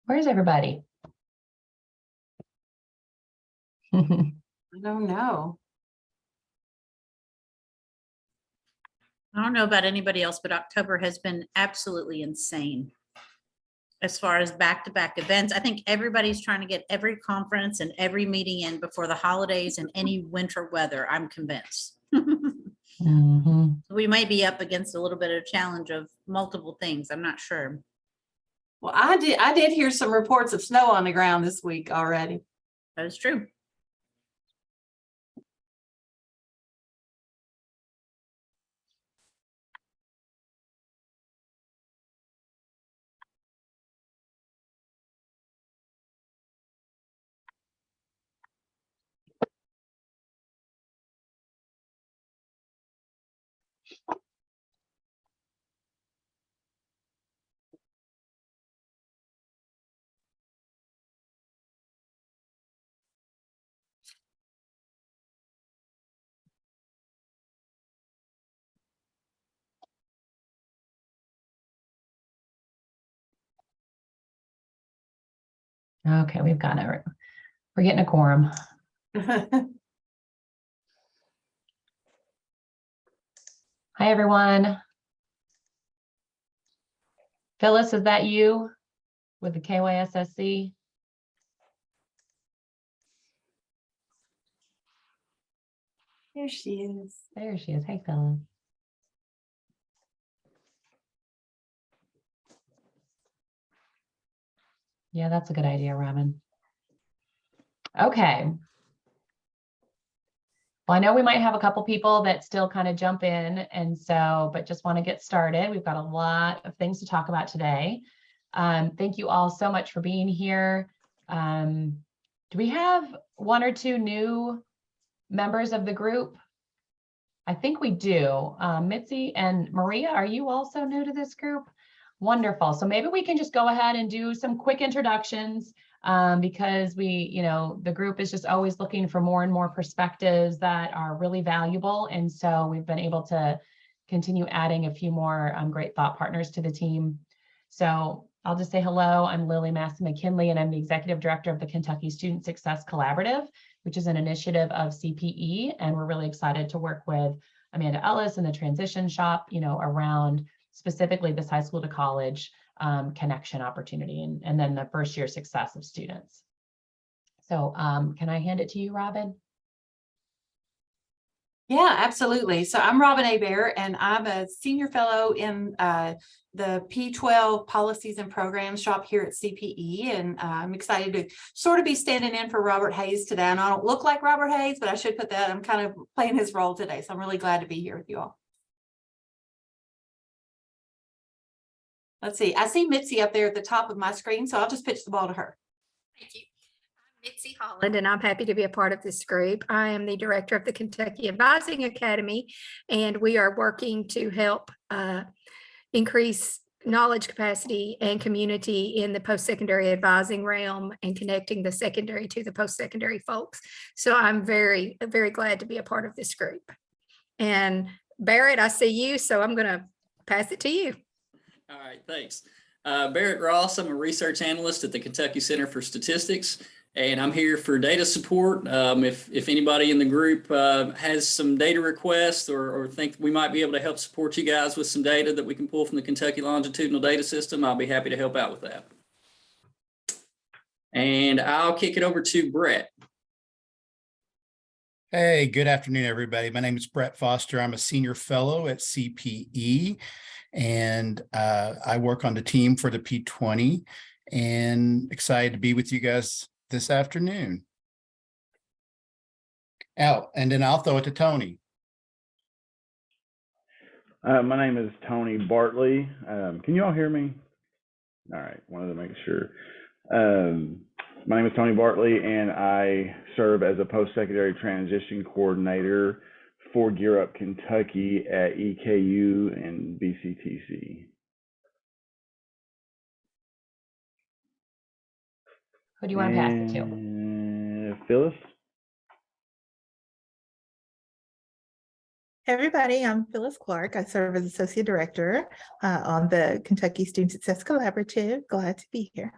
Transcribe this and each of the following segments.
Where's everybody? I don't know. I don't know about anybody else, but October has been absolutely insane as far as back-to-back events. I think everybody's trying to get every conference and every meeting in before the holidays and any winter weather, I'm convinced. We might be up against a little bit of challenge of multiple things. I'm not sure. Well, I did hear some reports of snow on the ground this week already. That is true. Okay, we've got it. We're getting a quorum. Hi, everyone. Phyllis, is that you with the KYSSC? There she is. There she is. Hey, Phyllis. Yeah, that's a good idea, Robin. Okay. Well, I know we might have a couple people that still kind of jump in, and so, but just want to get started. We've got a lot of things to talk about today. Thank you all so much for being here. Do we have one or two new members of the group? I think we do. Mitzi and Maria, are you also new to this group? Wonderful. So maybe we can just go ahead and do some quick introductions because the group is just always looking for more and more perspectives that are really valuable. And so we've been able to continue adding a few more great thought partners to the team. So I'll just say hello. I'm Lily Massey McKinley, and I'm the Executive Director of the Kentucky Student Success Collaborative, which is an initiative of CPE. And we're really excited to work with Amanda Ellis and the Transition Shop, around specifically this high school to college connection opportunity and then the first year success of students. So can I hand it to you, Robin? Yeah, absolutely. So I'm Robin Hebert, and I'm a senior fellow in the P12 policies and programs shop here at CPE. And I'm excited to sort of be standing in for Robert Hayes today. And I don't look like Robert Hayes, but I should put that, I'm kind of playing his role today. So I'm really glad to be here with you all. Let's see. I see Mitzi up there at the top of my screen, so I'll just pitch the ball to her. Thank you. I'm Mitzi Holland, and I'm happy to be a part of this group. I am the director of the Kentucky Advising Academy, and we are working to help increase knowledge capacity and community in the post-secondary advising realm and connecting the secondary to the post-secondary folks. So I'm very, very glad to be a part of this group. And Barrett, I see you, so I'm going to pass it to you. All right, thanks. Barrett Ross, I'm a research analyst at the Kentucky Center for Statistics, and I'm here for data support. If anybody in the group has some data requests or think we might be able to help support you guys with some data that we can pull from the Kentucky Longitudinal Data System, I'll be happy to help out with that. And I'll kick it over to Brett. Hey, good afternoon, everybody. My name is Brett Foster. I'm a senior fellow at CPE, and I work on the team for the P20, and excited to be with you guys this afternoon. And then I'll throw it to Tony. My name is Tony Bartley. Can you all hear me? All right, wanted to make sure. My name is Tony Bartley, and I serve as a post-secondary transition coordinator for Gear Up Kentucky at EKU and BCTC. Who do you want to pass it to? Phyllis. Hey everybody, I'm Phyllis Clark. I serve as Associate Director on the Kentucky Student Success Collaborative. Glad to be here.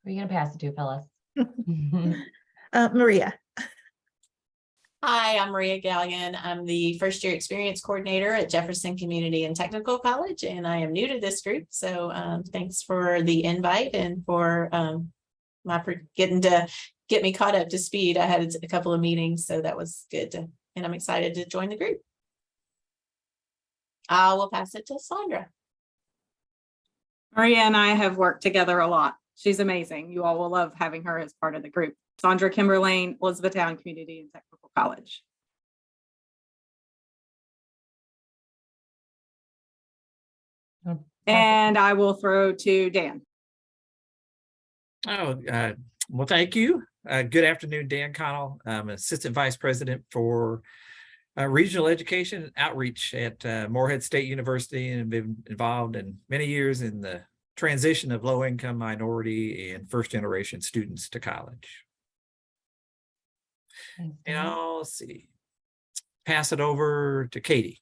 Who are you gonna pass it to, Phyllis? Maria. Hi, I'm Maria Gallion. I'm the first year experience coordinator at Jefferson Community and Technical College, and I am new to this group. So thanks for the invite and for getting to get me caught up to speed. I had a couple of meetings, so that was good. And I'm excited to join the group. I will pass it to Sandra. Maria and I have worked together a lot. She's amazing. You all will love having her as part of the group. Sandra Kimberlane, Elizabethtown Community and Technical College. And I will throw to Dan. Oh, well, thank you. Good afternoon, Dan Connell. I'm Assistant Vice President for Regional Education and Outreach at Morehead State University, and been involved in many years in the transition of low-income, minority, and first-generation students to college. And I'll see, pass it over to Katie.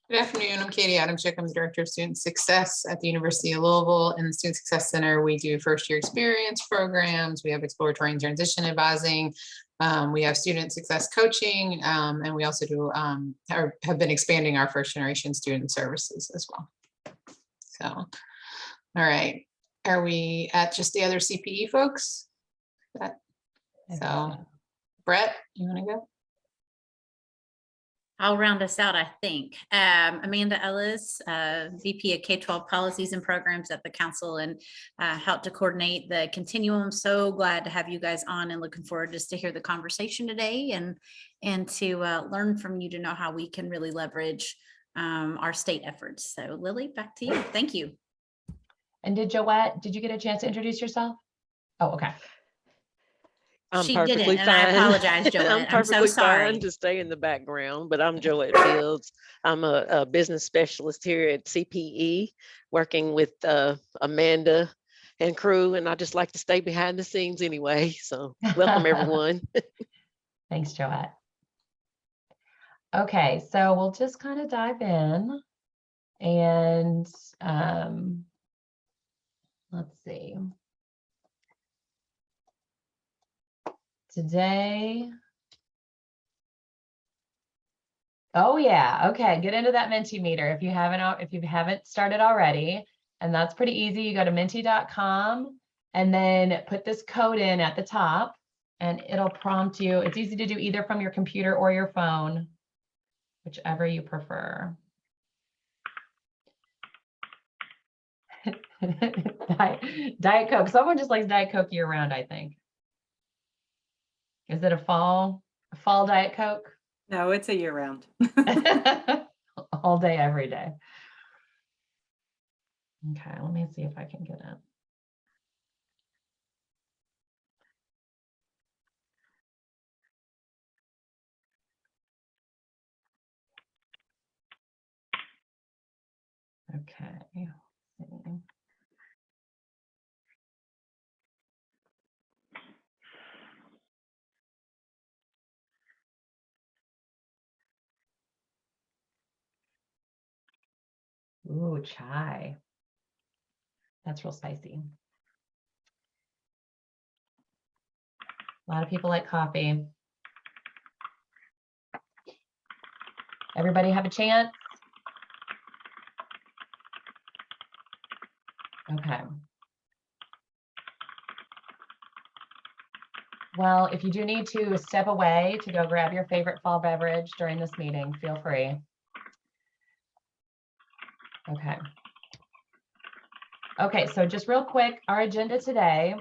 Good afternoon, I'm Katie Adamczyk. I'm the Director of Student Success at the University of Louisville. In the Student Success Center, we do first year experience programs. We have exploratory and transition advising. We have student success coaching, and we also do have been expanding our first generation student services as well. So, all right. Are we at just the other CPE folks? So, Brett, you want to go? I'll round us out, I think. Amanda Ellis, VP of K-12 Policies and Programs at the Council, and helped to coordinate the continuum. So glad to have you guys on and looking forward just to hear the conversation today and to learn from you to know how we can really leverage our state efforts. So Lily, back to you. Thank you. And did you get a chance to introduce yourself? Oh, okay. She didn't, and I apologize, Joette. I'm perfectly so sorry. fine to stay in the background, but I'm Joette Fields. I'm a business specialist here at CPE, working with Amanda and crew, and I just like to stay behind the scenes anyway. So welcome, everyone. Thanks, Joette. Okay, so we'll just kind of dive in, and let's see. Today. Oh yeah, okay. Get into that Mentimeter if you haven't started already. And that's pretty easy. You go to menti.com and then put this code in at the top and it'll prompt you. It's easy to do either from your computer or your phone, whichever you prefer. Diet Coke. Someone just likes Diet Coke year round, I think. Is it a fall Diet Coke? No, it's a year round. All day, every day. Okay, let me see if I can get it. Okay. Let's see. Ooh, chai. That's real spicy. A lot of people like coffee. Everybody have a chance? Okay. Well, if you do need to step away to go grab your favorite fall beverage during this meeting, feel free. Okay. Okay, so just real quick, our agenda today,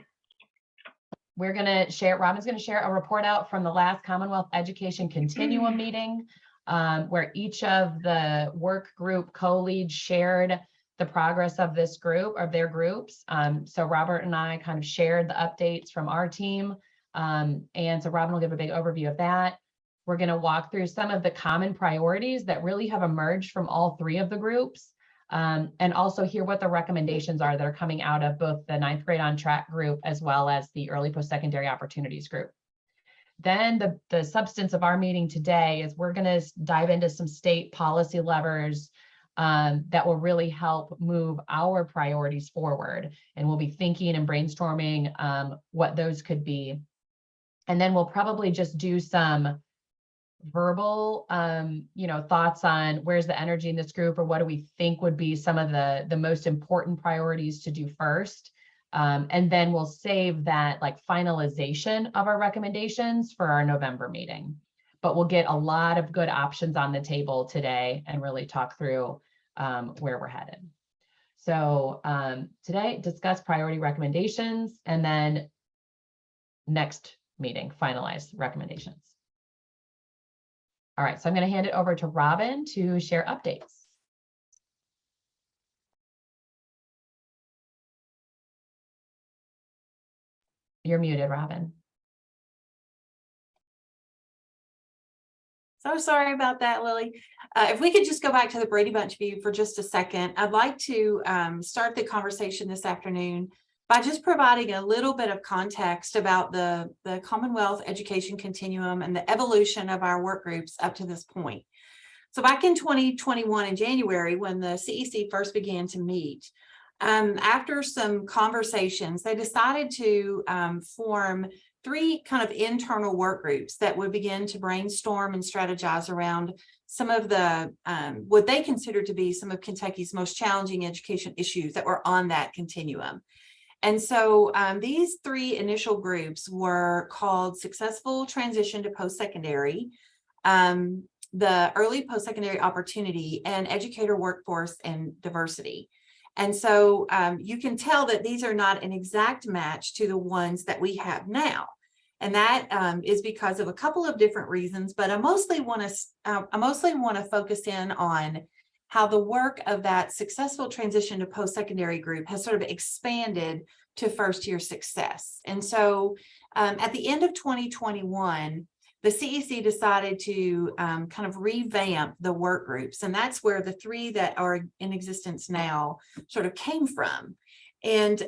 we're going to share, Robin's going to share a report out from the last Commonwealth Education Continuum meeting, where each of the work group co-leads shared the progress of this group, of their groups. So Robert and I kind of shared the updates from our team. And so Robin will give a big overview of that. We're going to walk through some of the common priorities that really have emerged from all three of the groups. and also hear what the recommendations are that are coming out of both the 9th grade on track group as well as the early post-secondary opportunities group. Then the substance of our meeting today is we're going to dive into some state policy levers that will really help move our priorities forward. And we'll be thinking and brainstorming what those could be. And then we'll probably just do some verbal, thoughts on where's the energy in this group, or what do we think would be some of the most important priorities to do first. And then we'll save that like finalization of our recommendations for our November meeting. But we'll get a lot of good options on the table today and really talk through where we're headed. So today, discuss priority recommendations, and then next meeting, finalize recommendations. All right, so I'm going to hand it over to Robin to share updates. You're muted, Robin. So sorry about that, Lily. If we could just go back to the Brady Bunch view for just a second, I'd like to start the conversation this afternoon by just providing a little bit of context about the Commonwealth Education Continuum and the evolution of our work groups up to this point. So back in 2021 in January, when the CEC first began to meet, after some conversations, they decided to form 3 kind of internal work groups that would begin to brainstorm and strategize around some of the what they consider to be some of Kentucky's most challenging education issues that were on that continuum. And so these 3 initial groups were called Successful Transition to Post-Secondary, the Early Post-Secondary Opportunity, and Educator Workforce and Diversity. And so you can tell that these are not an exact match to the ones that we have now. And that is because of a couple of different reasons, but I mostly want to focus in on how the work of that Successful Transition to Post-Secondary group has sort of expanded to first year success. And so at the end of 2021, the CEC decided to kind of revamp the work groups. And that's where the 3 that are in existence now sort of came from. And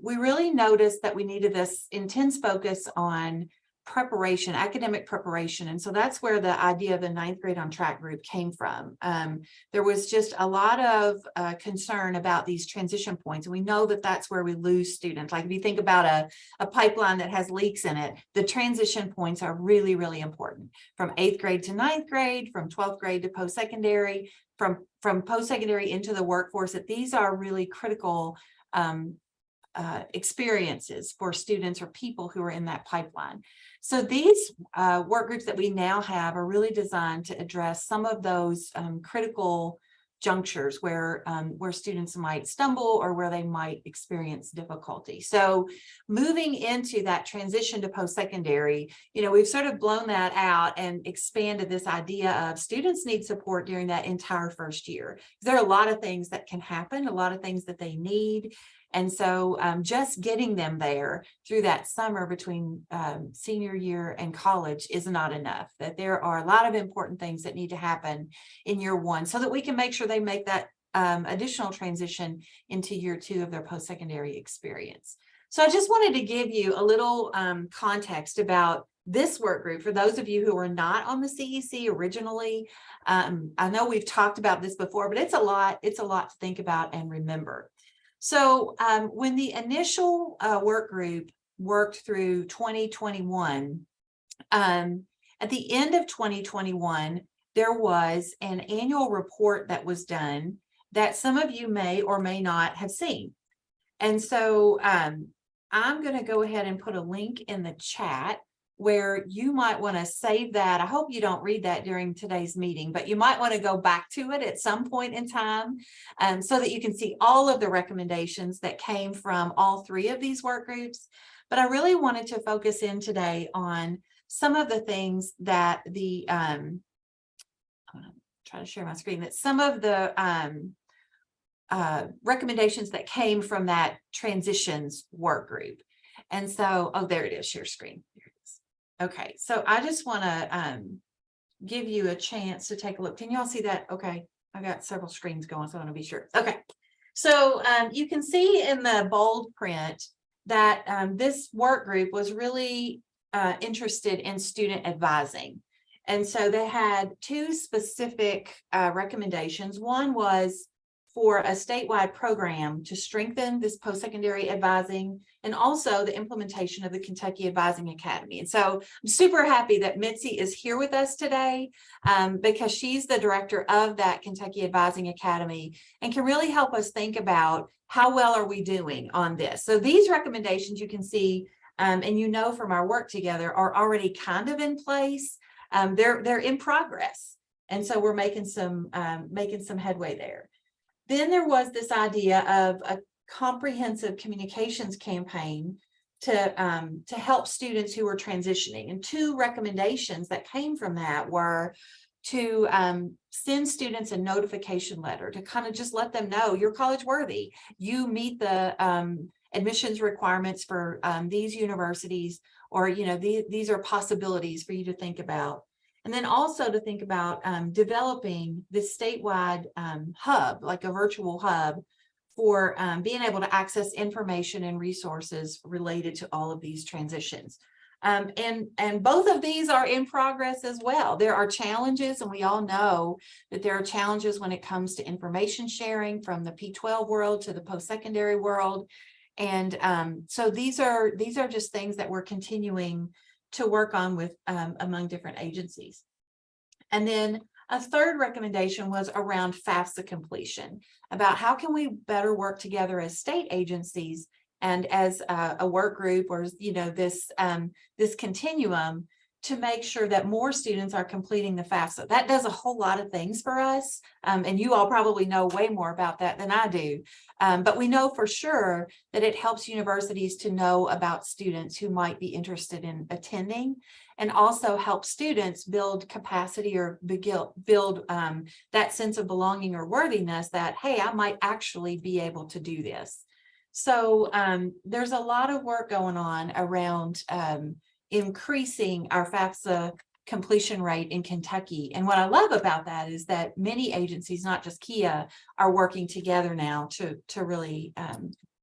we really noticed that we needed this intense focus on preparation, academic preparation. And so that's where the idea of the 9th grade on track group came from. There was just a lot of concern about these transition points. And we know that that's where we lose students. Like if you think about a pipeline that has leaks in it, the transition points are really, really important. From 8th grade to 9th grade, from 12th grade to post-secondary, from post-secondary into the workforce, that these are really critical experiences for students or people who are in that pipeline. So these work groups that we now have are really designed to address some of those critical junctures where students might stumble or where they might experience difficulty. So moving into that transition to post-secondary, we've sort of blown that out and expanded this idea of students need support during that entire first year. There are a lot of things that can happen, a lot of things that they need. And so just getting them there through that summer between senior year and college is not enough, that there are a lot of important things that need to happen in year 1 so that we can make sure they make that additional transition into year 2 of their post-secondary experience. So I just wanted to give you a little context about this work group for those of you who are not on the CEC originally. I know we've talked about this before, but it's a lot to think about and remember. So when the initial work group worked through 2021, at the end of 2021, there was an annual report that was done that some of you may or may not have seen. And so I'm going to go ahead and put a link in the chat where you might want to save that. I hope you don't read that during today's meeting, but you might want to go back to it at some point in time so that you can see all of the recommendations that came from all 3 of these work groups. But I really wanted to focus in today on some of the things that I'm trying to share my screen, that some of the recommendations that came from that transitions work group. And so, there it is, share screen. Okay, so I just want to give you a chance to take a look. Can y'all see that? Okay, I got several screens going, so I want to be sure. Okay. So you can see in the bold print that this work group was really interested in student advising. And so they had two specific recommendations. One was for a statewide program to strengthen this post-secondary advising and also the implementation of the Kentucky Advising Academy. And so I'm super happy that Mitzi is here with us today because she's the director of that Kentucky Advising Academy and can really help us think about how well are we doing on this. So these recommendations you can see and you know from our work together are already kind of in place. They're in progress. And so we're making some headway there. Then there was this idea of a comprehensive communications campaign to help students who were transitioning. And two recommendations that came from that were to send students a notification letter to kind of just let them know you're college worthy. You meet the admissions requirements for these universities, or these are possibilities for you to think about. And then also to think about developing this statewide hub, like a virtual hub for being able to access information and resources related to all of these transitions. And both of these are in progress as well. There are challenges, and we all know that there are challenges when it comes to information sharing from the P12 world to the post-secondary world. And so these are just things that we're continuing to work on with among different agencies. And then a third recommendation was around FAFSA completion, about how can we better work together as state agencies and as a work group, or this continuum, to make sure that more students are completing the FAFSA. That does a whole lot of things for us. And you all probably know way more about that than I do. But we know for sure that it helps universities to know about students who might be interested in attending, and also help students build capacity or build that sense of belonging or worthiness that, hey, I might actually be able to do this. So there's a lot of work going on around increasing our FAFSA completion rate in Kentucky. And what I love about that is that many agencies, not just KIA, are working together now to really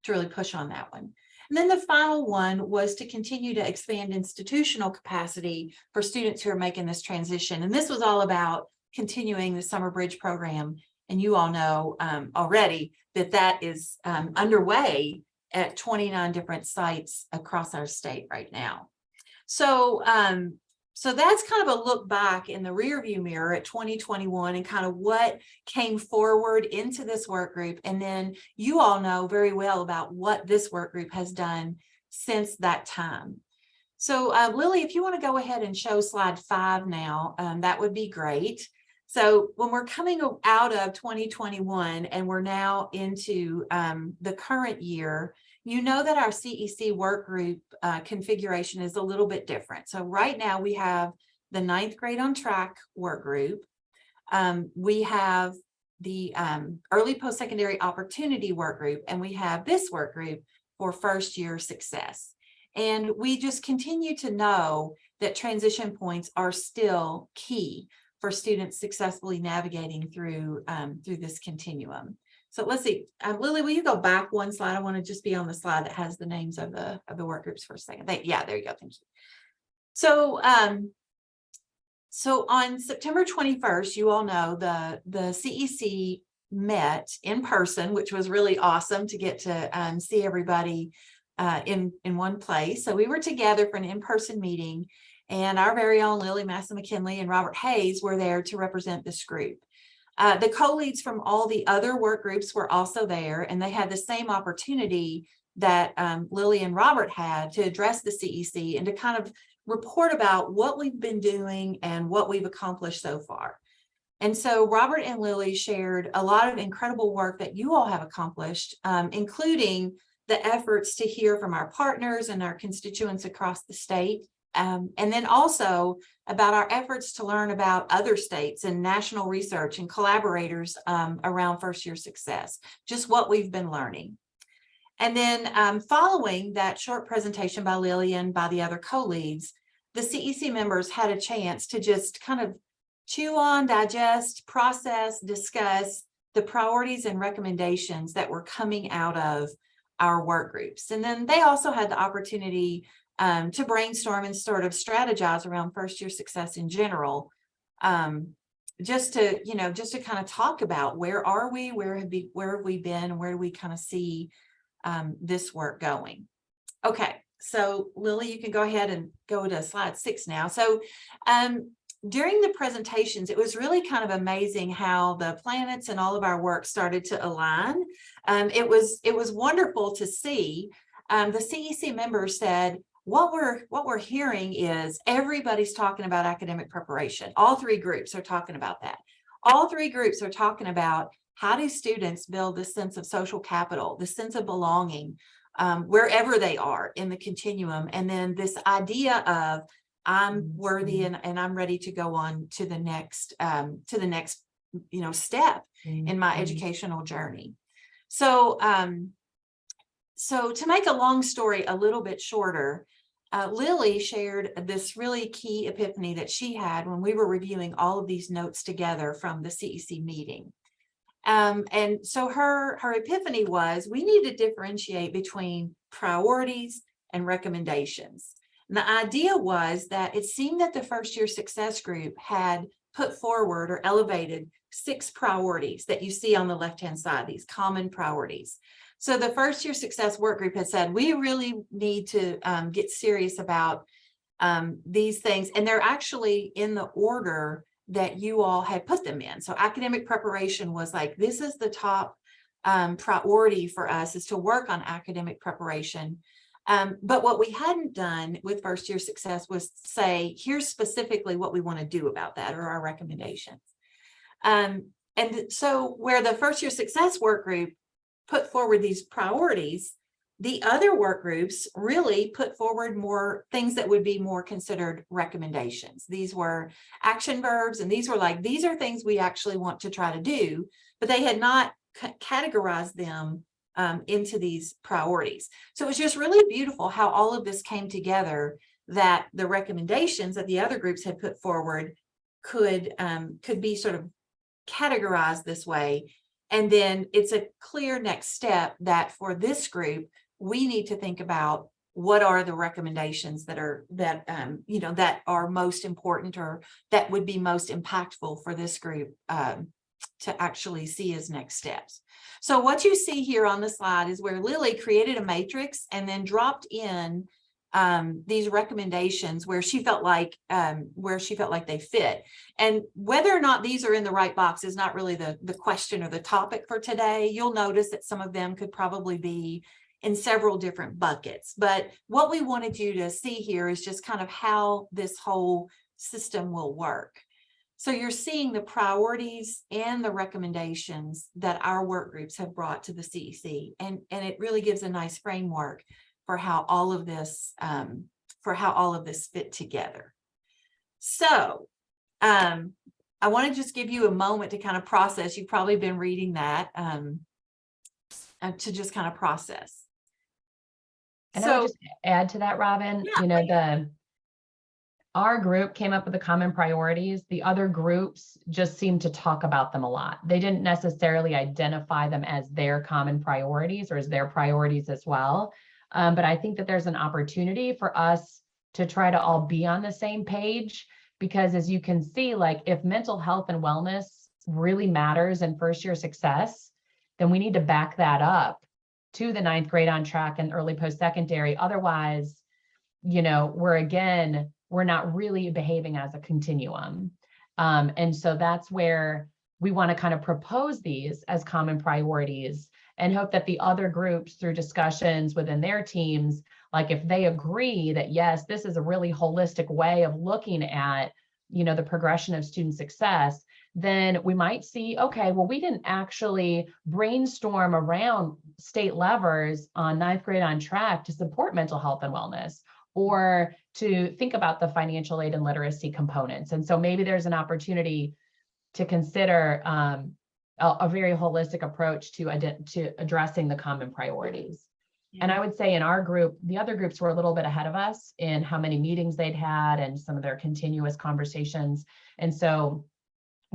push on that one. And then the final one was to continue to expand institutional capacity for students who are making this transition. And this was all about continuing the Summer Bridge program. And you all know already that is underway at 29 different sites across our state right now. So that's kind of a look back in the rearview mirror at 2021 and kind of what came forward into this work group. And then you all know very well about what this work group has done since that time. So Lily, if you want to go ahead and show slide 5 now, that would be great. So when we're coming out of 2021 and we're now into the current year, you know that our CEC work group configuration is a little bit different. So right now we have the 9th grade on track work group. We have the early post-secondary opportunity work group, and we have this work group for first year success. And we just continue to know that transition points are still key for students successfully navigating through this continuum. So let's see, Lily, will you go back one slide? I want to just be on the slide that has the names of the work groups for a second. Yeah, there you go. Thank you. So, so on September 21st, you all know the CEC met in person, which was really awesome to get to see everybody in one place. So we were together for an in-person meeting, and our very own Lily Massa-McKinley and Robert Hayes were there to represent this group. The co-leads from all the other work groups were also there, and they had the same opportunity that Lily and Robert had to address the CEC and to kind of report about what we've been doing and what we've accomplished so far. And so Robert and Lily shared a lot of incredible work that you all have accomplished, including the efforts to hear from our partners and our constituents across the state. And then also about our efforts to learn about other states and national research and collaborators around first year success, just what we've been learning. And then following that short presentation by Lily and by the other co-leads, the CEC members had a chance to just kind of chew on, digest, process, discuss the priorities and recommendations that were coming out of our work groups. And then they also had the opportunity to brainstorm and sort of strategize around first year success in general. Just to kind of talk about where are we, where have we been, and where do we kind of see this work going. Okay, so Lily, you can go ahead and go to slide 6 now. So during the presentations, it was really kind of amazing how the planets and all of our work started to align. It was wonderful to see. The CEC members said, what we're hearing is everybody's talking about academic preparation. All 3 groups are talking about that. All 3 groups are talking about how do students build this sense of social capital, this sense of belonging, wherever they are in the continuum. And then this idea of I'm worthy and I'm ready to go on to the next step in my educational journey. So to make a long story a little bit shorter, Lily shared this really key epiphany that she had when we were reviewing all of these notes together from the CEC meeting. And so her epiphany was we need to differentiate between priorities and recommendations. And the idea was that it seemed that the first year success group had put forward or elevated 6 priorities that you see on the left-hand side, these common priorities. So the first year success work group had said, we really need to get serious about these things. And they're actually in the order that you all had put them in. So academic preparation was like, this is the top priority for us, is to work on academic preparation. But what we hadn't done with first year success was say, here's specifically what we want to do about that, or our recommendations. And so where the first year success work group put forward these priorities, the other work groups really put forward more things that would be more considered recommendations. These were action verbs, and these were like, these are things we actually want to try to do, but they had not categorized them into these priorities. So it was just really beautiful how all of this came together, that the recommendations that the other groups had put forward could be sort of categorized this way. And then it's a clear next step that for this group, we need to think about what are the recommendations that are most important, or that would be most impactful for this group to actually see as next steps. So what you see here on the slide is where Lily created a matrix and then dropped in these recommendations where she felt like they fit. And whether or not these are in the right box is not really the question or the topic for today. You'll notice that some of them could probably be in several different buckets. But what we wanted you to see here is just kind of how this whole system will work. So you're seeing the priorities and the recommendations that our work groups have brought to the CEC. And it really gives a nice framework for how all of this fit together. So I want to just give you a moment to kind of process. You've probably been reading that to just kind of process. And I would just add to that, Robin, our group came up with the common priorities. The other groups just seemed to talk about them a lot. They didn't necessarily identify them as their common priorities or as their priorities as well. But I think that there's an opportunity for us to try to all be on the same page, because as you can see, like if mental health and wellness really matters in first year success, then we need to back that up to the 9th grade on track and early post-secondary. Otherwise, we're not really behaving as a continuum. And so that's where we want to kind of propose these as common priorities and hope that the other groups, through discussions within their teams, like if they agree that, yes, this is a really holistic way of looking at, the progression of student success, then we might see, okay, well, we didn't actually brainstorm around state levers on 9th grade on track to support mental health and wellness, or to think about the financial aid and literacy components. And so maybe there's an opportunity to consider a very holistic approach to addressing the common priorities. And I would say in our group, the other groups were a little bit ahead of us in how many meetings they'd had and some of their continuous conversations. And so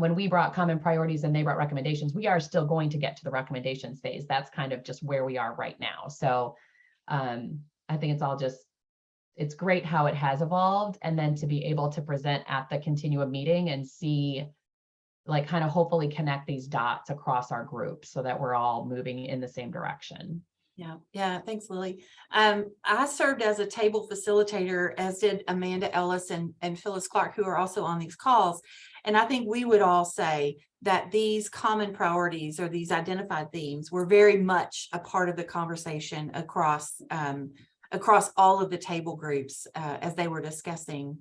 when we brought common priorities and they brought recommendations, we are still going to get to the recommendations phase. That's kind of just where we are right now. So I think it's all just, it's great how it has evolved, and then to be able to present at the continuum meeting and see, like, kind of hopefully connect these dots across our group so that we're all moving in the same direction. Yeah. Thanks, Lily. I served as a table facilitator, as did Amanda Ellis and Phyllis Clark, who are also on these calls. And I think we would all say that these common priorities or these identified themes were very much a part of the conversation across all of the table groups as they were discussing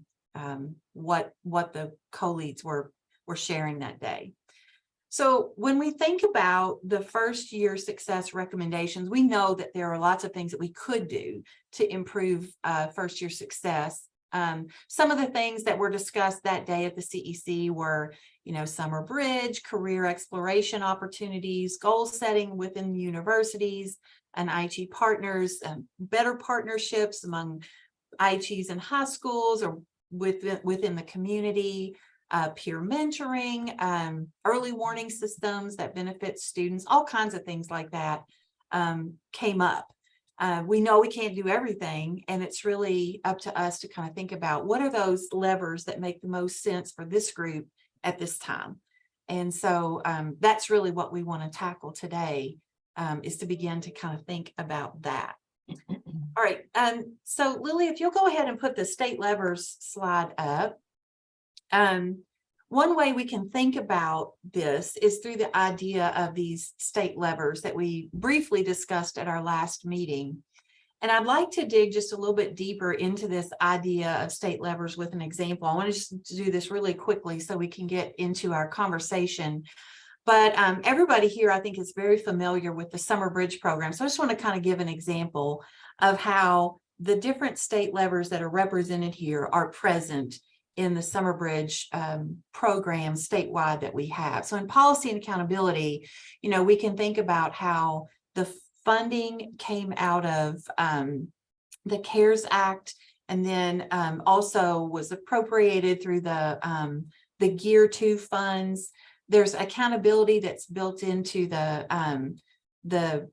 what the co-leads were sharing that day. So when we think about the first year success recommendations, we know that there are lots of things that we could do to improve first year success. Some of the things that were discussed that day at the CEC were, summer bridge, career exploration opportunities, goal setting within universities and IHE partners, better partnerships among IHEs and high schools or within the community, peer mentoring, early warning systems that benefit students, all kinds of things like that came up. We know we can't do everything, and it's really up to us to kind of think about what are those levers that make the most sense for this group at this time. And so that's really what we want to tackle today, is to begin to kind of think about that. All right. So Lily, if you'll go ahead and put the state levers slide up. One way we can think about this is through the idea of these state levers that we briefly discussed at our last meeting. And I'd like to dig just a little bit deeper into this idea of state levers with an example. I want to just do this really quickly so we can get into our conversation. But everybody here, I think, is very familiar with the Summer Bridge program. So I just want to kind of give an example of how the different state levers that are represented here are present in the Summer Bridge program statewide that we have. So in policy and accountability, we can think about how the funding came out of the CARES Act, and then also was appropriated through the Gear 2 funds. There's accountability that's built into the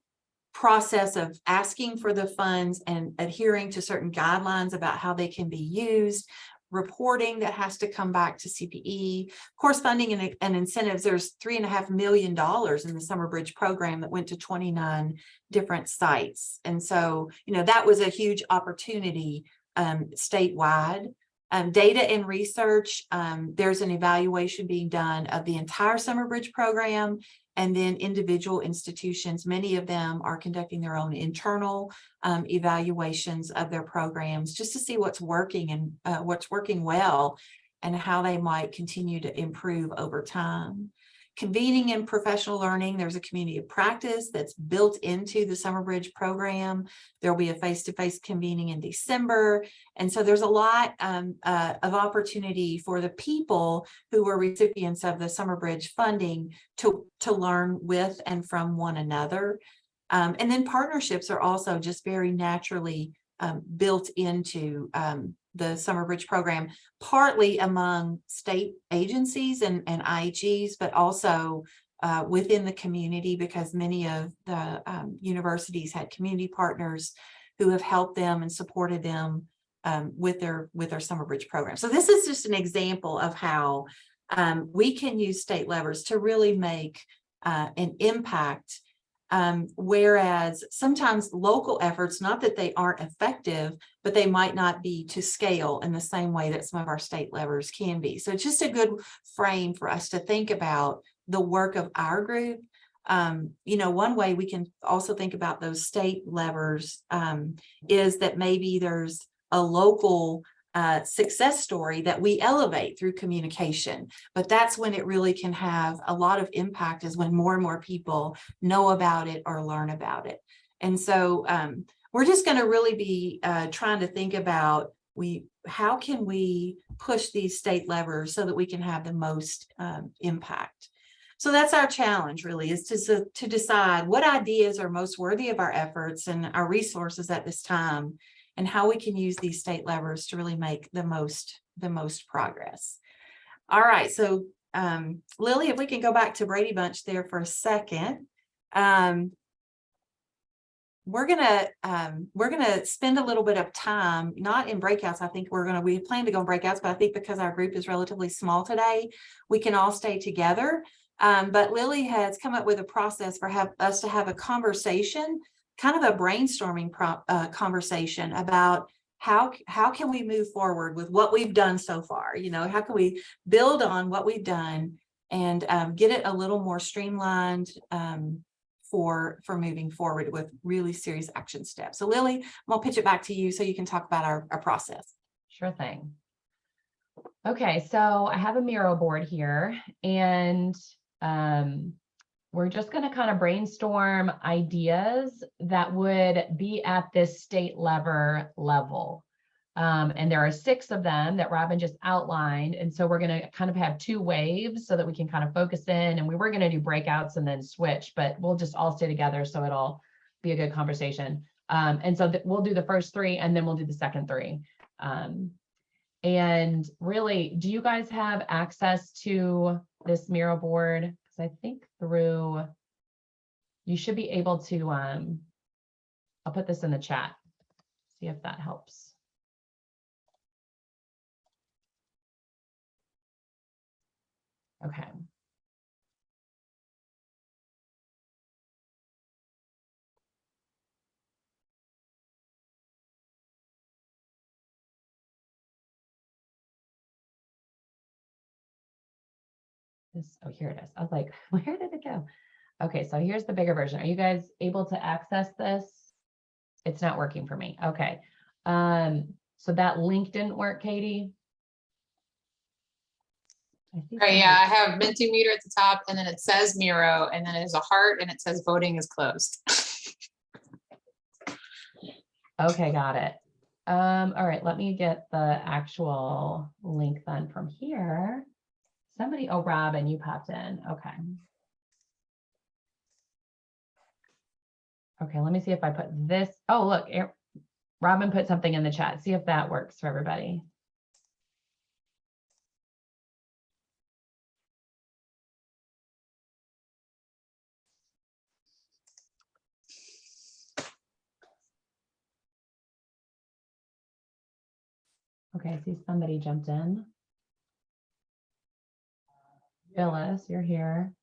process of asking for the funds and adhering to certain guidelines about how they can be used. Reporting that has to come back to CPE, of course, funding and incentives. There's $3.5 million in the Summer Bridge program that went to 29 different sites. And so, that was a huge opportunity statewide. Data and research, there's an evaluation being done of the entire Summer Bridge program, and then individual institutions, many of them are conducting their own internal evaluations of their programs just to see what's working and what's working well and how they might continue to improve over time. Convening and professional learning, there's a community of practice that's built into the Summer Bridge program. There'll be a face-to-face convening in December. And so there's a lot of opportunity for the people who were recipients of the Summer Bridge funding to learn with and from one another. And then partnerships are also just very naturally built into the Summer Bridge program, partly among state agencies and IHEs, but also within the community, because many of the universities had community partners who have helped them and supported them with their Summer Bridge program. So this is just an example of how we can use state levers to really make an impact. Whereas sometimes local efforts, not that they aren't effective, but they might not be to scale in the same way that some of our state levers can be. So it's just a good frame for us to think about the work of our group. One way we can also think about those state levers is that maybe there's a local success story that we elevate through communication, but that's when it really can have a lot of impact, is when more and more people know about it or learn about it. And so we're just going to really be trying to think about how can we push these state levers so that we can have the most impact. So that's our challenge, really, is to decide what ideas are most worthy of our efforts and our resources at this time, and how we can use these state levers to really make the most progress. All right, so Lily, if we can go back to Brady Bunch there for a second. We're gonna spend a little bit of time, not in breakouts. I think we plan to go in breakouts, but I think because our group is relatively small today, we can all stay together. But Lily has come up with a process for us to have a conversation, kind of a brainstorming conversation about how can we move forward with what we've done so far? You know, how can we build on what we've done and get it a little more streamlined for moving forward with really serious action steps. So Lily, I'm gonna pitch it back to you so you can talk about our process. Sure thing. Okay, so I have a Miro board here, and we're just going to kind of brainstorm ideas that would be at this state level. And there are 6 of them that Robin just outlined. And so we're going to kind of have 2 waves so that we can kind of focus in, and we were going to do breakouts and then switch, but we'll just all stay together so it'll be a good conversation. And so we'll do the first 3 and then we'll do the second 3. And really, do you guys have access to this Miro board? Because I think you should be able to, I'll put this in the chat, see if that helps. Okay. Oh, here it is. I was like, where did it go? Okay, so here's the bigger version. Are you guys able to access this? It's not working for me. Okay. So that link didn't work, Katie? Right, yeah, I have Mentimeter at the top, and then it says Miro, and then there's a heart, and it says voting is closed. Okay, got it. All right, let me get the actual link then from here. Somebody, oh, Robin, you popped in. Okay. Okay, let me see if I put this. Oh, look, Robin put something in the chat. See if that works for everybody. Okay, I see somebody jumped in. Phyllis, you're here.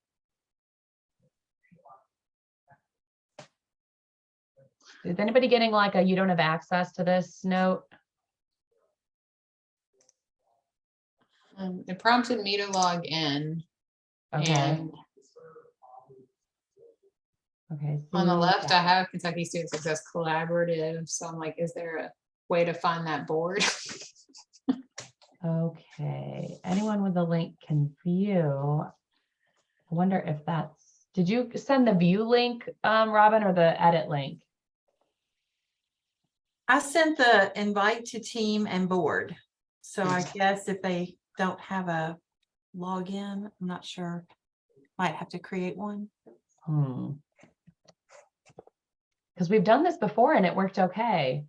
Is anybody getting like a you don't have access to this note? It prompted me to log in. Okay. And Okay. on the see left, that. I have Kentucky Student Success Collaborative. So I'm like, is there a way to find that board? Okay. Anyone with the link can view. I wonder if that's, did you send the view link, Robin, or the edit link? I sent the invite to team and board. So I guess if they don't have a login, I'm not sure. Might have to create one. Because we've done this before and it worked okay.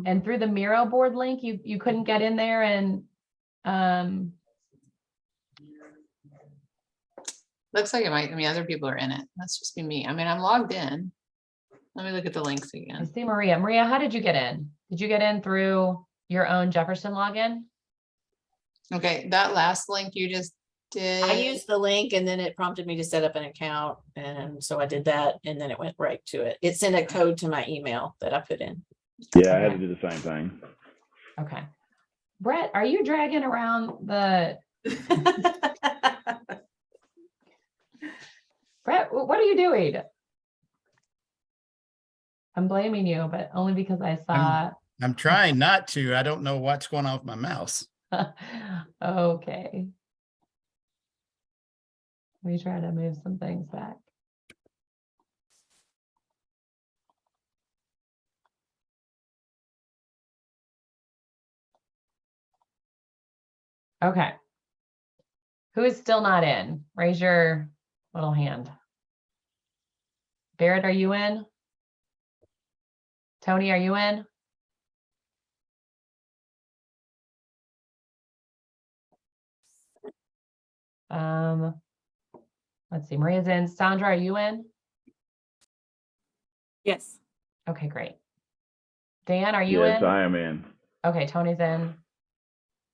And through the Miro board link, you couldn't get in there and Looks like it might, I mean, other people are in it. That's just be me. I mean, I'm logged in. Let me look at the links I again. see Maria. Maria, how did you get in? Did you get in through your own Jefferson login? Okay, that last link you just did. I used the link and then it prompted me to set up an account. And so I did that and then it went right to it. It sent a code to my email that I put in. Yeah, I had to do the same thing. Okay. Brett, are you dragging around the Brett, what are you doing? I'm blaming you, but only because I saw. I'm trying not to. I don't know what's going on with my mouse. Okay. We try to move some things back. Okay. Who is still not in? Raise your little hand. Barrett, are you in? Tony, are you in? Let's see, Maria's in. Sandra, are you in? Yes. Okay, great. Dan, are you Yes, in? I am in. Okay, Tony's in.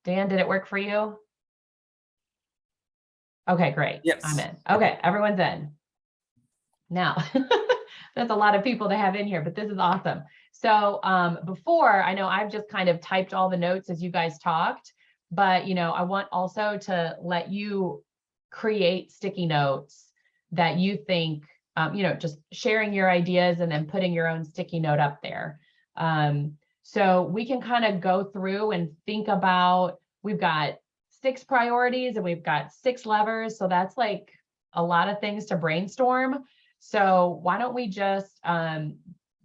Dan, did it work for you? Okay, great. Yes. I'm in. Okay, everyone's in. Now, that's a lot of people to have in here, but this is awesome. So before, I know I've just kind of typed all the notes as you guys talked, but I want also to let you create sticky notes that you think, just sharing your ideas and then putting your own sticky note up there. So we can kind of go through and think about, we've got 6 priorities and we've got 6 levers. So that's like a lot of things to brainstorm. So why don't we just,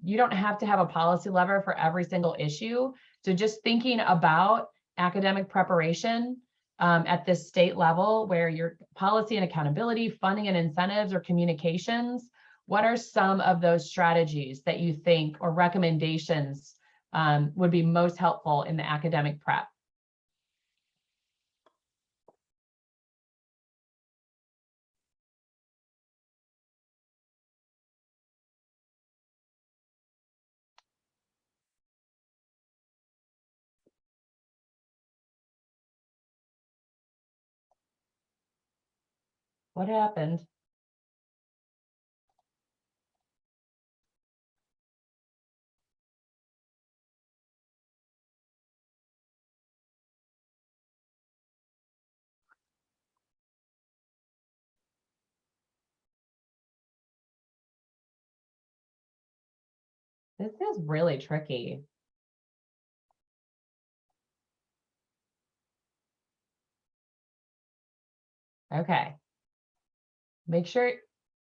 you don't have to have a policy lever for every single issue. So just thinking about academic preparation at this state level where your policy and accountability, funding and incentives, or communications, what are some of those strategies that you think or recommendations would be most helpful in the academic prep? What happened? This is really tricky. Okay. Make sure,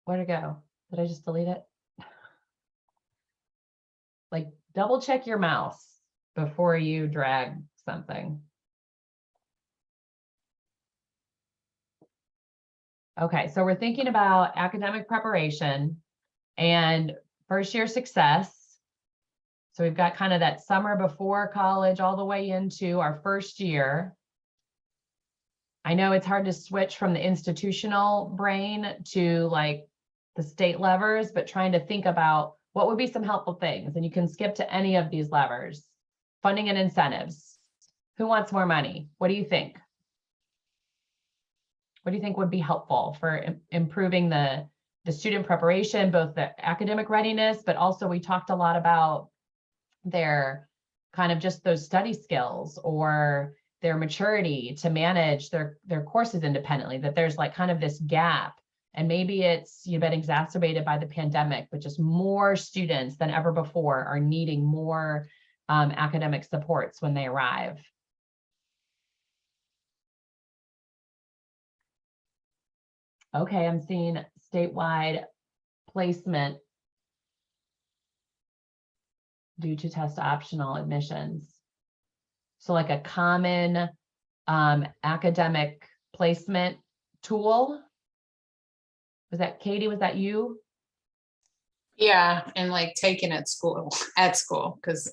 where'd it go? Did I just delete it? Like double check your mouse before you drag something. Okay, so we're thinking about academic preparation and first year success. So we've got kind of that summer before college all the way into our first year. I know it's hard to switch from the institutional brain to like the state levers, but trying to think about what would be some helpful things. And you can skip to any of these levers. Funding and incentives. Who wants more money? What do you think? What do you think would be helpful for improving the student preparation, both the academic readiness, but also we talked a lot about their kind of just those study skills or their maturity to manage their courses independently, that there's like kind of this gap. And maybe it's been exacerbated by the pandemic, but just more students than ever before are needing more academic supports when they arrive. Okay, I'm seeing statewide placement due to test optional admissions. So like a common academic placement tool. Was that Katie, was that you? Yeah, and like taken at school, because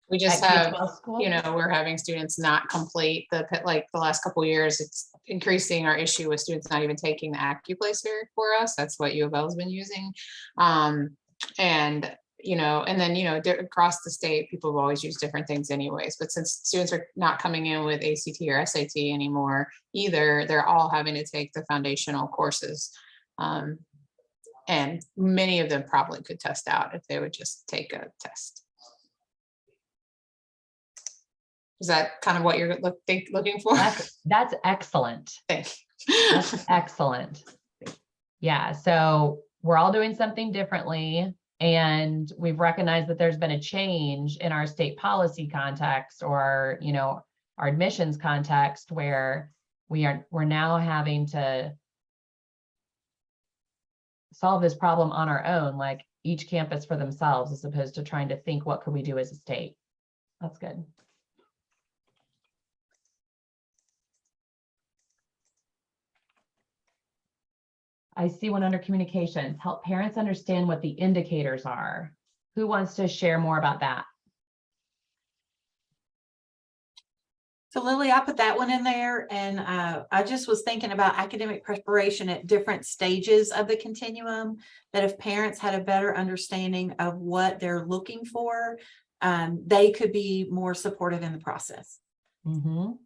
we just At have, K-12 school? we're having students not complete like the last couple of years, it's increasing our issue with students not even taking the AccuPlacer for us. That's what U of L has been using. And then, across the state, people have always used different things anyways, but since students are not coming in with ACT or SAT anymore either, they're all having to take the foundational courses. And many of them probably could test out if they would just take a test. Is that kind of what you're looking for? That's excellent. Thanks. That's excellent. Yeah, so we're all doing something differently. And we've recognized that there's been a change in our state policy context or, our admissions context where we're now having to solve this problem on our own, like each campus for themselves, as opposed to trying to think, what could we do as a state? That's good. I see one under communications, help parents understand what the indicators are. Who wants to share more about that? So Lily, I put that one in there, and I just was thinking about academic preparation at different stages of the continuum, that if parents had a better understanding of what they're looking for, they could be more supportive in the process. Mhm.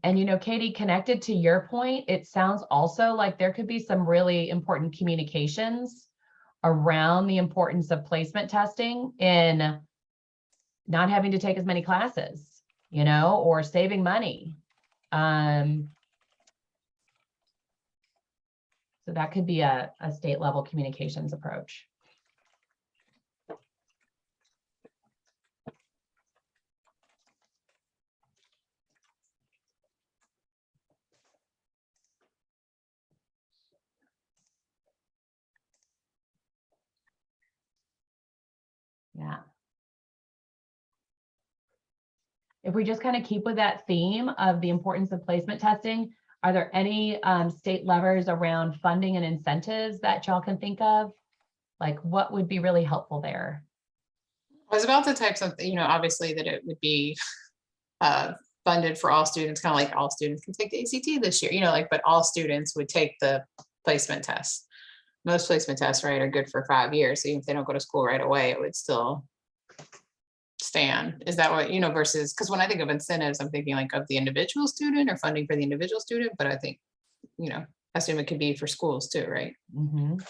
And, you know, Katie, connected to your point, it sounds also like there could be some really important communications around the importance of placement testing in not having to take as many classes, you know, or saving money. So that could be a state level communications approach. Yeah. If we just kind of keep with that theme of the importance of placement testing, are there any state levers around funding and incentives that y'all can think of? Like what would be really helpful there? I was about to type something, you know, obviously that it would be funded for all students, kind of like all students can take the ACT this year, you know, like, but all students would take the placement test. Most placement tests, right, are good for 5 years. So even if they don't go to school right away, it would still stand. Is that what, you know, versus, because when I think of incentives, I'm thinking like of the individual student or funding for the individual student, but I think, you know, I assume it could be for schools too, right? Mhm.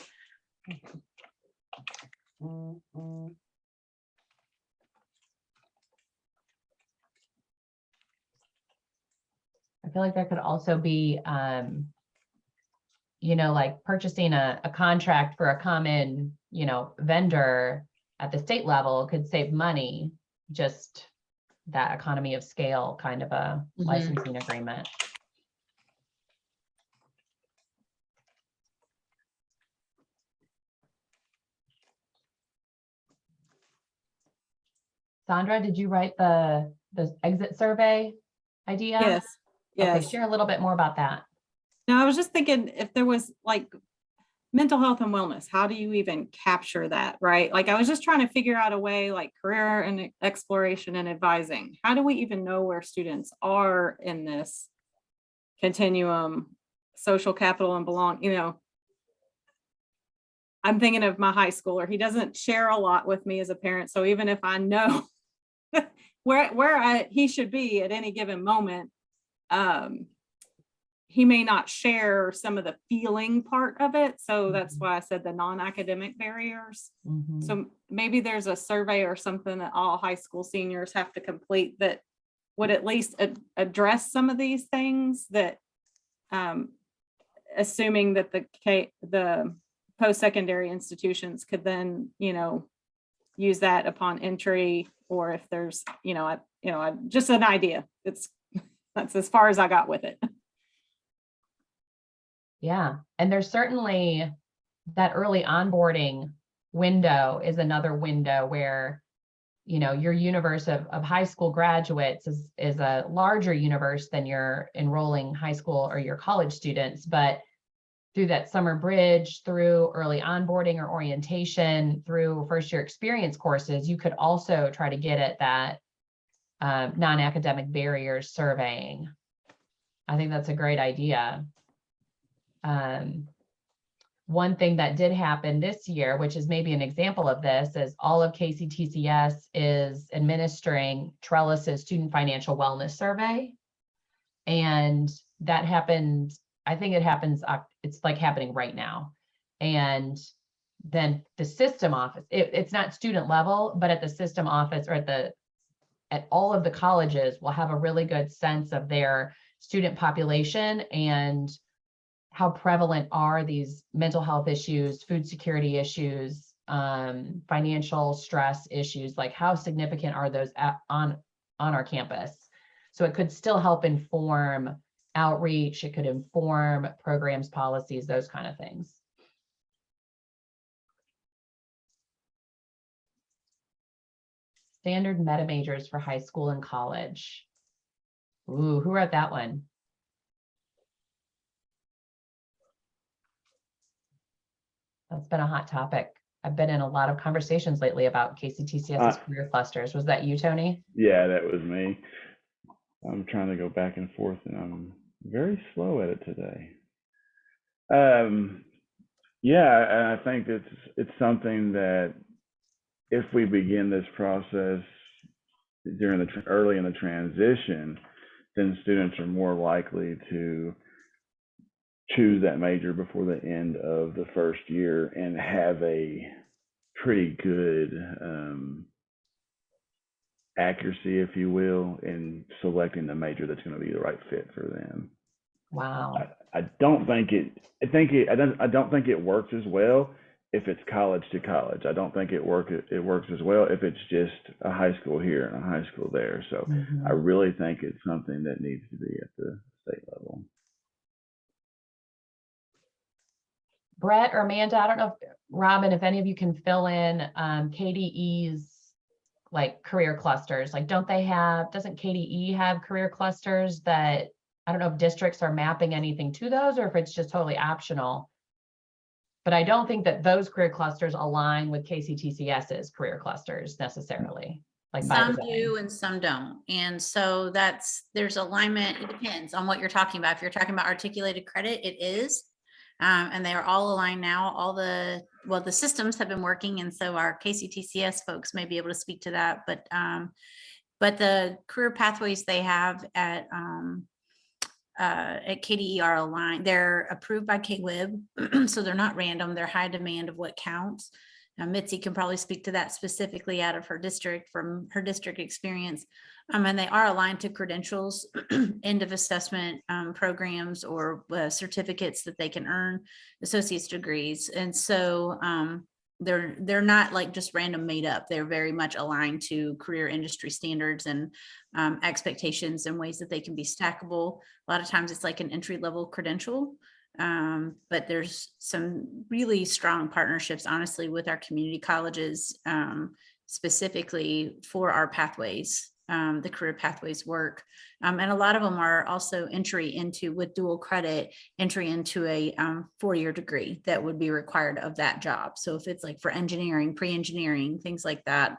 I feel like there could also be, you know, like purchasing a contract for a common, you know, vendor at the state level could save money, just that economy of scale kind of a licensing agreement. Sandra, did you write the exit survey idea? Yes. Okay, Yes. share a little bit more about that. No, I was just thinking if there was like mental health and wellness, how do you even capture that, right? Like I was just trying to figure out a way like career and exploration and advising. How do we even know where students are in this continuum, social capital and belong, you know? I'm thinking of my high schooler. He doesn't share a lot with me as a parent. So even if I know where he should be at any given moment, he may not share some of the feeling part of it. So that's why I said the non-academic barriers. Mhm. So maybe there's a survey or something that all high school seniors have to complete that would at least address some of these things, that assuming that the post-secondary institutions could then, you know, use that upon entry, or if there's, just an idea. That's as far as I got with it. Yeah, and there's certainly that early onboarding window is another window where, you know, your universe of high school graduates is a larger universe than your enrolling high school or your college students. But through that summer bridge, through early onboarding or orientation, through first year experience courses, you could also try to get at that non-academic barriers surveying. I think that's a great idea. One thing that did happen this year, which is maybe an example of this, is all of KCTCS is administering Trellis's Student Financial Wellness Survey. And that happened, I think it happens, it's like happening right now. And then the system office, it's not student level, but at the system office or at all of the colleges will have a really good sense of their student population and how prevalent are these mental health issues, food security issues, financial stress issues, like how significant are those on our campus? So it could still help inform outreach, it could inform programs, policies, those kind of things. Standard meta majors for high school and college. Ooh, who wrote that one? That's been a hot topic. I've been in a lot of conversations lately about KCTCS's career clusters. Was that you, Tony? Yeah, that was me. I'm trying to go back and forth, and I'm very slow at it today. Yeah, and I think it's something that if we begin this process during the early in the transition, then students are more likely to choose that major before the end of the first year and have a pretty good accuracy, if you will, in selecting the major that's going to be the right fit for them. Wow. I don't think it works as well if it's college to college. I don't think it works as well if it's just a high school here and a high school there. So I really think it's something that needs to be at the state level. Brett or Amanda, I don't know, Robin, if any of you can fill in KDE's like career clusters. Like, doesn't KDE have career clusters that, I don't know if districts are mapping anything to those or if it's just totally optional. But I don't think that those career clusters align with KCTCS's career clusters necessarily. Like by Some design. do and some don't. And so there's alignment. It depends on what you're talking about. If you're talking about articulated credit, it is. And they are all aligned now. The systems have been working. And so our KCTCS folks may be able to speak to that. But the career pathways they have at KDE are aligned. They're approved by KWIB, so they're not random. They're high demand of what counts. Now, Mitzi can probably speak to that specifically out of her district from her district experience. And they are aligned to credentials, end of assessment programs or certificates that they can earn, associate's degrees. And so they're not like just random made up. They're very much aligned to career industry standards and expectations and ways that they can be stackable. A lot of times it's like an entry level credential. But there's some really strong partnerships, honestly, with our community colleges, specifically for our pathways, the career pathways work. And a lot of them are also with dual credit, entry into a 4-year degree that would be required of that job. So if it's like for engineering, pre-engineering, things like that,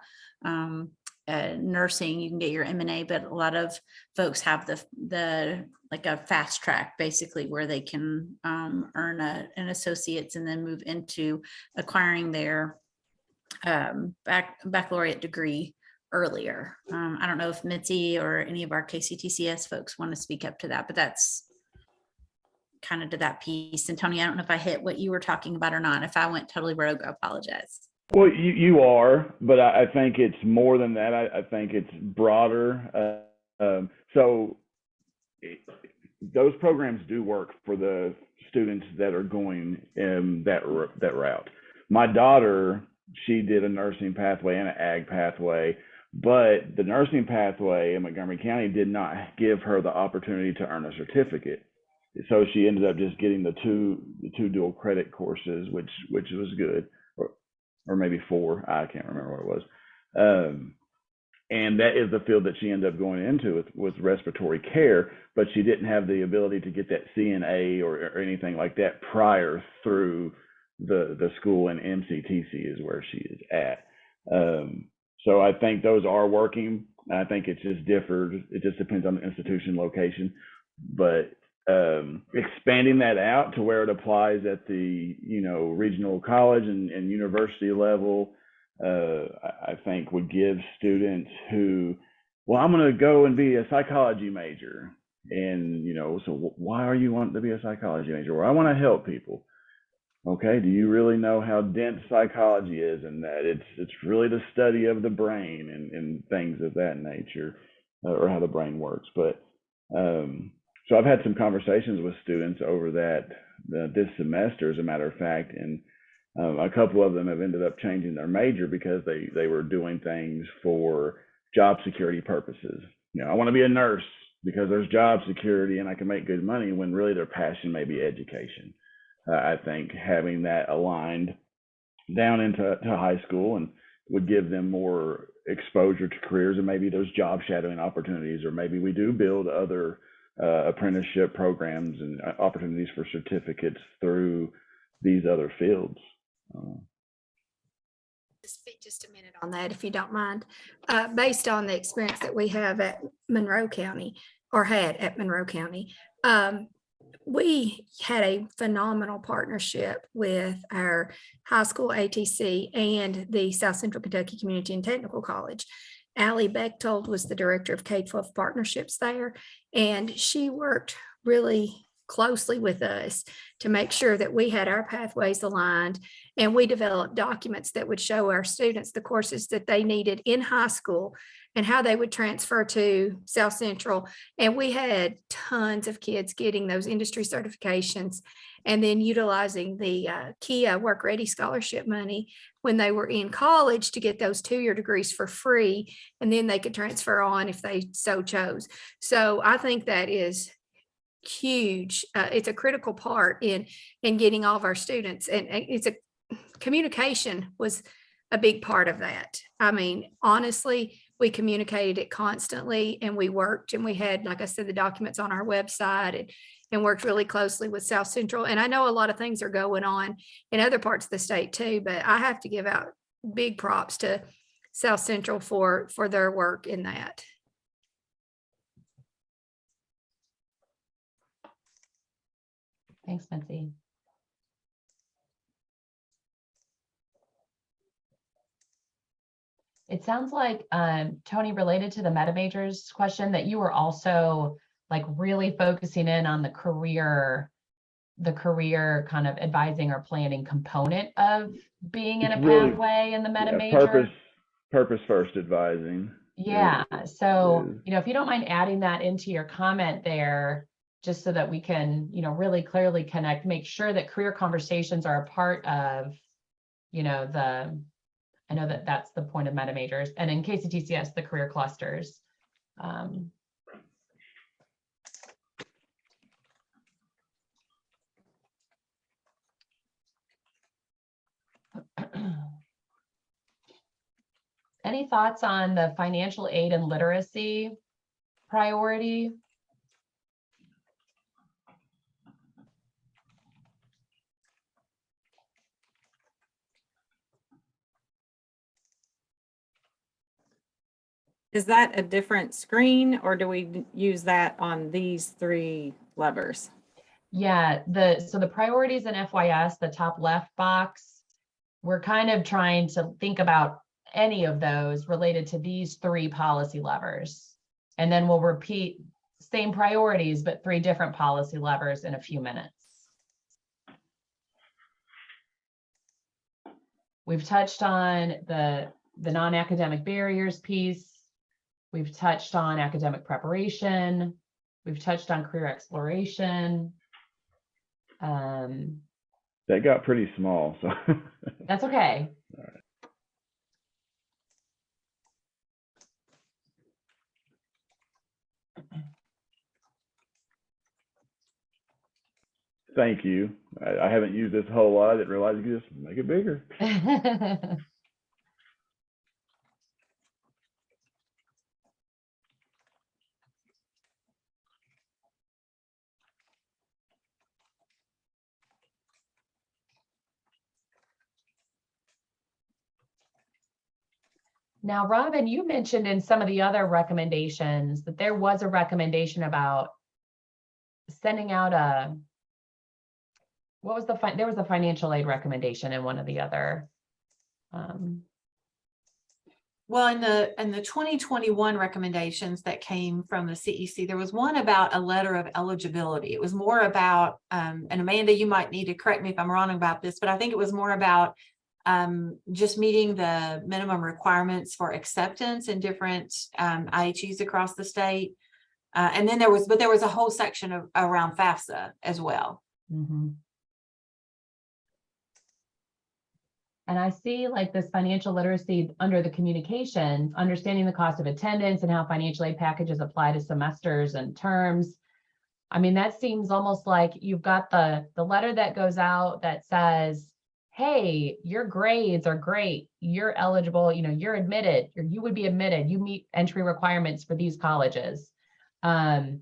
nursing, you can get your M&A, but a lot of folks have the like a fast track basically where they can earn an associate's and then move into acquiring their baccalaureate degree earlier. I don't know if Mitzi or any of our KCTCS folks want to speak up to that, but that's kind of to that piece. And Tony, I don't know if I hit what you were talking about or not. If I went totally rogue, I apologize. Well, you are, but I think it's more than that. I think it's broader. So those programs do work for the students that are going that route. My daughter, she did a nursing pathway and an ag pathway, but the nursing pathway in Montgomery County did not give her the opportunity to earn a certificate. So she ended up just getting the two dual credit courses, which was good. Or maybe 4, I can't remember what it was. And that is the field that she ended up going into with respiratory care, but she didn't have the ability to get that CNA or anything like that prior through the school, and MCTC is where she is at. So I think those are working. I think it's just differed. It just depends on the institution location, but expanding that out to where it applies at the regional college and university level, I think would give students who, well, I'm going to go and be a psychology major, and so why are you wanting to be a psychology major? Well, I want to help people. Okay, do you really know how dense psychology is, and that it's really the study of the brain and things of that nature, or how the brain works. But so I've had some conversations with students over this semester, as a matter of fact, and a couple of them have ended up changing their major because they were doing things for job security purposes. I want to be a nurse because there's job security and I can make good money, when really their passion may be education. I think having that aligned down into high school and would give them more exposure to careers, and maybe those job shadowing opportunities, or maybe we do build other apprenticeship programs and opportunities for certificates through these other fields. to speak just a minute on that, if you don't mind. Based on the experience that we have at Monroe County, or had at Monroe County, we had a phenomenal partnership with our high school ATC and the South Central Kentucky Community and Technical College. Allie Bechtold was the director of K-12 partnerships there, and she worked really closely with us to make sure that we had our pathways aligned, and we developed documents that would show our students the courses that they needed in high school and how they would transfer to South Central. And we had tons of kids getting those industry certifications and then utilizing the KIA Work Ready Scholarship money when they were in college to get those 2-year degrees for free, and then they could transfer on if they so chose. So I think that is huge. It's a critical part in getting all of our students, and it's a communication was a big part of that. I mean, honestly, we communicated it constantly, and we worked, and we had, like I said, the documents on our website, and worked really closely with South Central. And I know a lot of things are going on in other parts of the state too, but I have to give out big props to South Central for their work in that. Thanks, Mitzi. It sounds like, Tony, related to the meta majors question, that you were also like really focusing in on the career kind of advising or planning component of being in It's a really- pathway in the meta major. Purpose first advising. Yeah, so, is- if you don't mind adding that into your comment there, just so that we can, really clearly connect, make sure that career conversations are a part of, I know that that's the point of meta majors, and in KCTCS, the career clusters. Any thoughts on the financial aid and literacy priority? Is that a different screen, or do we use that on these 3 levers? Yeah, so the priorities in FYS, the top left box, we're kind of trying to think about any of those related to these 3 policy levers. And then we'll repeat same priorities, but 3 different policy levers in a few minutes. We've touched on the non-academic barriers piece. We've touched on academic preparation. We've touched on career exploration. That got pretty small, so. That's okay. All right. Thank you. I haven't used this a whole lot. I didn't realize you could just make it bigger. Now, Robin, you mentioned in some of the other recommendations that there was a recommendation about sending out there was a financial aid recommendation in one of the other. Well, in the 2021 recommendations that came from the CEC, there was one about a letter of eligibility. It was more about, and Amanda, you might need to correct me if I'm wrong about this, but I think it was more about just meeting the minimum requirements for acceptance in different IHEs across the state. And then there was a whole section around FAFSA as well. Mm-hmm. And I see like this financial literacy under the communications, understanding the cost of attendance and how financial aid packages apply to semesters and terms. I mean, that seems almost like you've got the letter that goes out that says, hey, your grades are great. You're eligible, you're admitted, or you would be admitted. You meet entry requirements for these colleges. A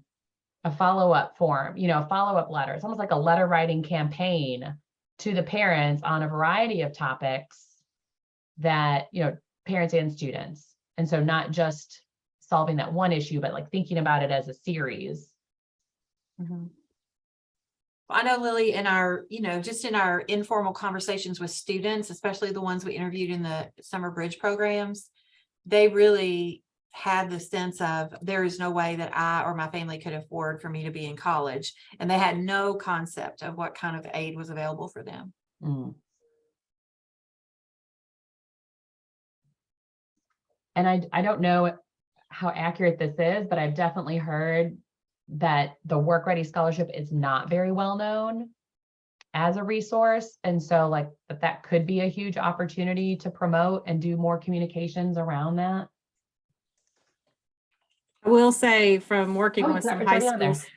follow-up form, a follow-up letter. It's almost like a letter writing campaign to the parents on a variety of topics. that, parents and students. And so not just solving that one issue, but like thinking about it as a series. Mhm. I know, Lily, in our, just in our informal conversations with students, especially the ones we interviewed in the summer bridge programs, they really had the sense of there is no way that I or my family could afford for me to be in college. And they had no concept of what kind of aid was available for them. Mm. And I don't know how accurate this is, but I've definitely heard that the Work Ready Scholarship is not very well known as a resource. And so like that could be a huge opportunity to promote and do more communications around that. I will say from working Oh, with it's some it's high already on there. schools,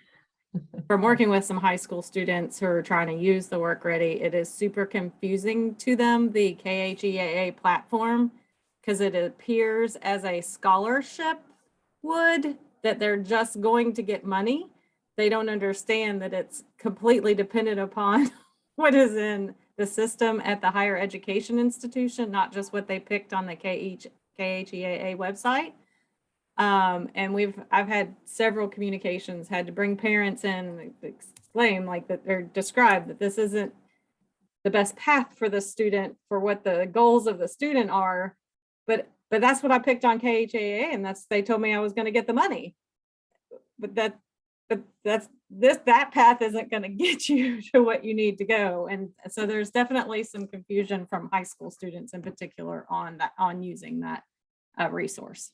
from working with some high school students who are trying to use the Work Ready, it is super confusing to them, the KHEAA platform, because it appears as a scholarship would, that they're just going to get money. They don't understand that it's completely dependent upon what is in the system at the higher education institution, not just what they picked on the KHEAA website. And I've had several communications, had to bring parents in, explain like that, or describe that this isn't the best path for the student for what the goals of the student are. But that's what I picked on KHAA, and they told me I was going to get the money. But that path isn't going to get you to what you need to go. And so there's definitely some confusion from high school students in particular on using that resource.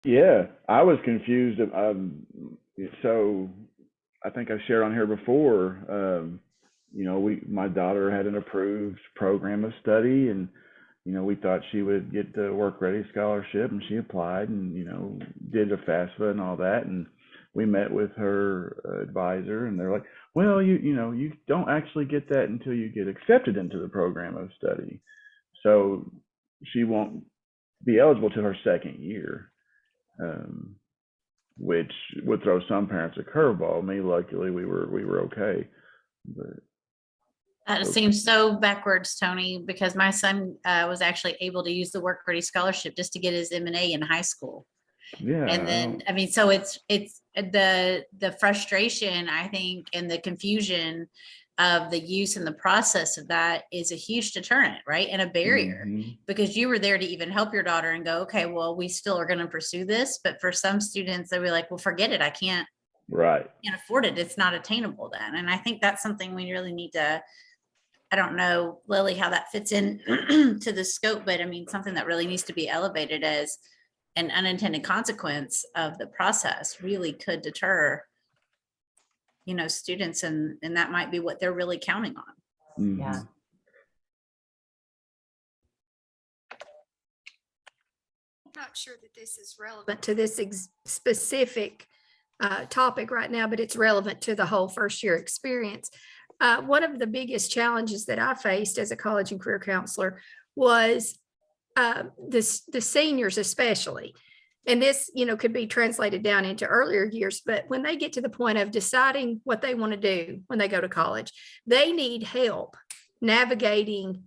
Yeah, I was confused. So I think I shared on here before, my daughter had an approved program of study, and, we thought she would get the Work Ready Scholarship, and she applied and, did a FAFSA and all that. And we met with her advisor, and they're like, well, you don't actually get that until you get accepted into the program of study. So she won't be eligible to her second year. Which would throw some parents a curveball. Me, luckily, we were okay. But That Okay. seems so backwards, Tony, because my son was actually able to use the Work Ready Scholarship just to get his M&A in high school. yeah, And then, I mean, so it's the frustration, I think, and the confusion of the use and the process of that is a huge deterrent, right? And a barrier, Mhm. because you were there to even help your daughter and go, okay, well, we still are going to pursue this. But for some students, they'll be like, well, forget it. I can't Right. afford it. It's not attainable then. And I think that's something we really need to, I don't know, Lily, how that fits in to the scope, but I mean, something that really needs to be elevated as an unintended consequence of the process really could deter, students, and that might be what they're really counting on. Mhm. Yeah. I'm not sure that this is relevant to this specific topic right now, but it's relevant to the whole first year experience. One of the biggest challenges that I faced as a college and career counselor was the seniors especially. And this, could be translated down into earlier years, but when they get to the point of deciding what they want to do when they go to college, they need help navigating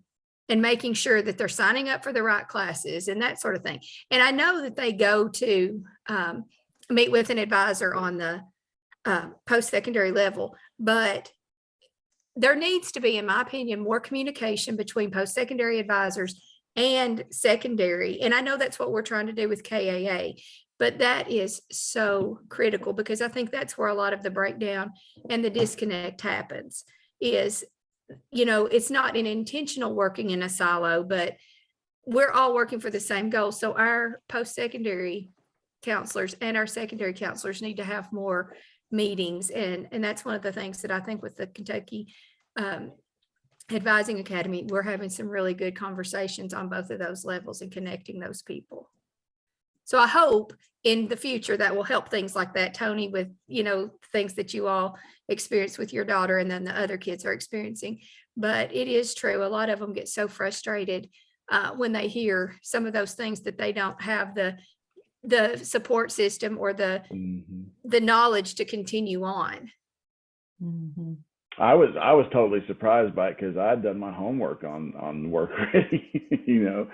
and making sure that they're signing up for the right classes and that sort of thing. And I know that they go to meet with an advisor on the post-secondary level, but there needs to be, in my opinion, more communication between post-secondary advisors and secondary. And I know that's what we're trying to do with KAA, but that is so critical, because I think that's where a lot of the breakdown and the disconnect happens is, it's not an intentional working in a silo, but we're all working for the same goal. So our post-secondary counselors and our secondary counselors need to have more meetings. And that's one of the things that I think with the Kentucky Advising Academy, we're having some really good conversations on both of those levels and connecting those people. So I hope in the future that will help things like that, Tony, with, things that you all experience with your daughter and then the other kids are experiencing. But it is true. A lot of them get so frustrated when they hear some of those things that they don't have the support system or the knowledge to continue on. Mhm. I was totally surprised by it because I'd done my homework on work ready, you know.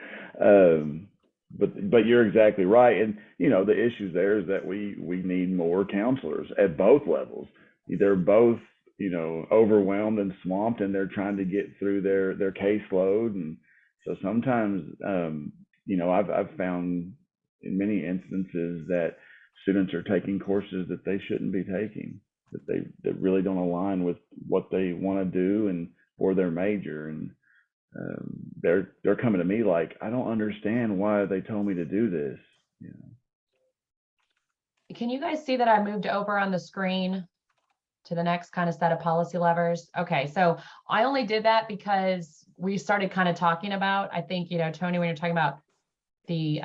But you're exactly right, and you know the issues there is that we need more counselors at both levels. They're both, you know, overwhelmed and swamped, and they're trying to get through their caseload, and so sometimes, you know, I've found in many instances that students are taking courses that they shouldn't be taking, that really don't align with what they want to do and or their major, and they're coming to me like, I don't understand why they told me to do this. You know. Can you guys see that I moved over on the screen to the next kind of set of policy levers? Okay, so I only did that because we started kind of talking about, I think, you know, Tony, when you're talking about the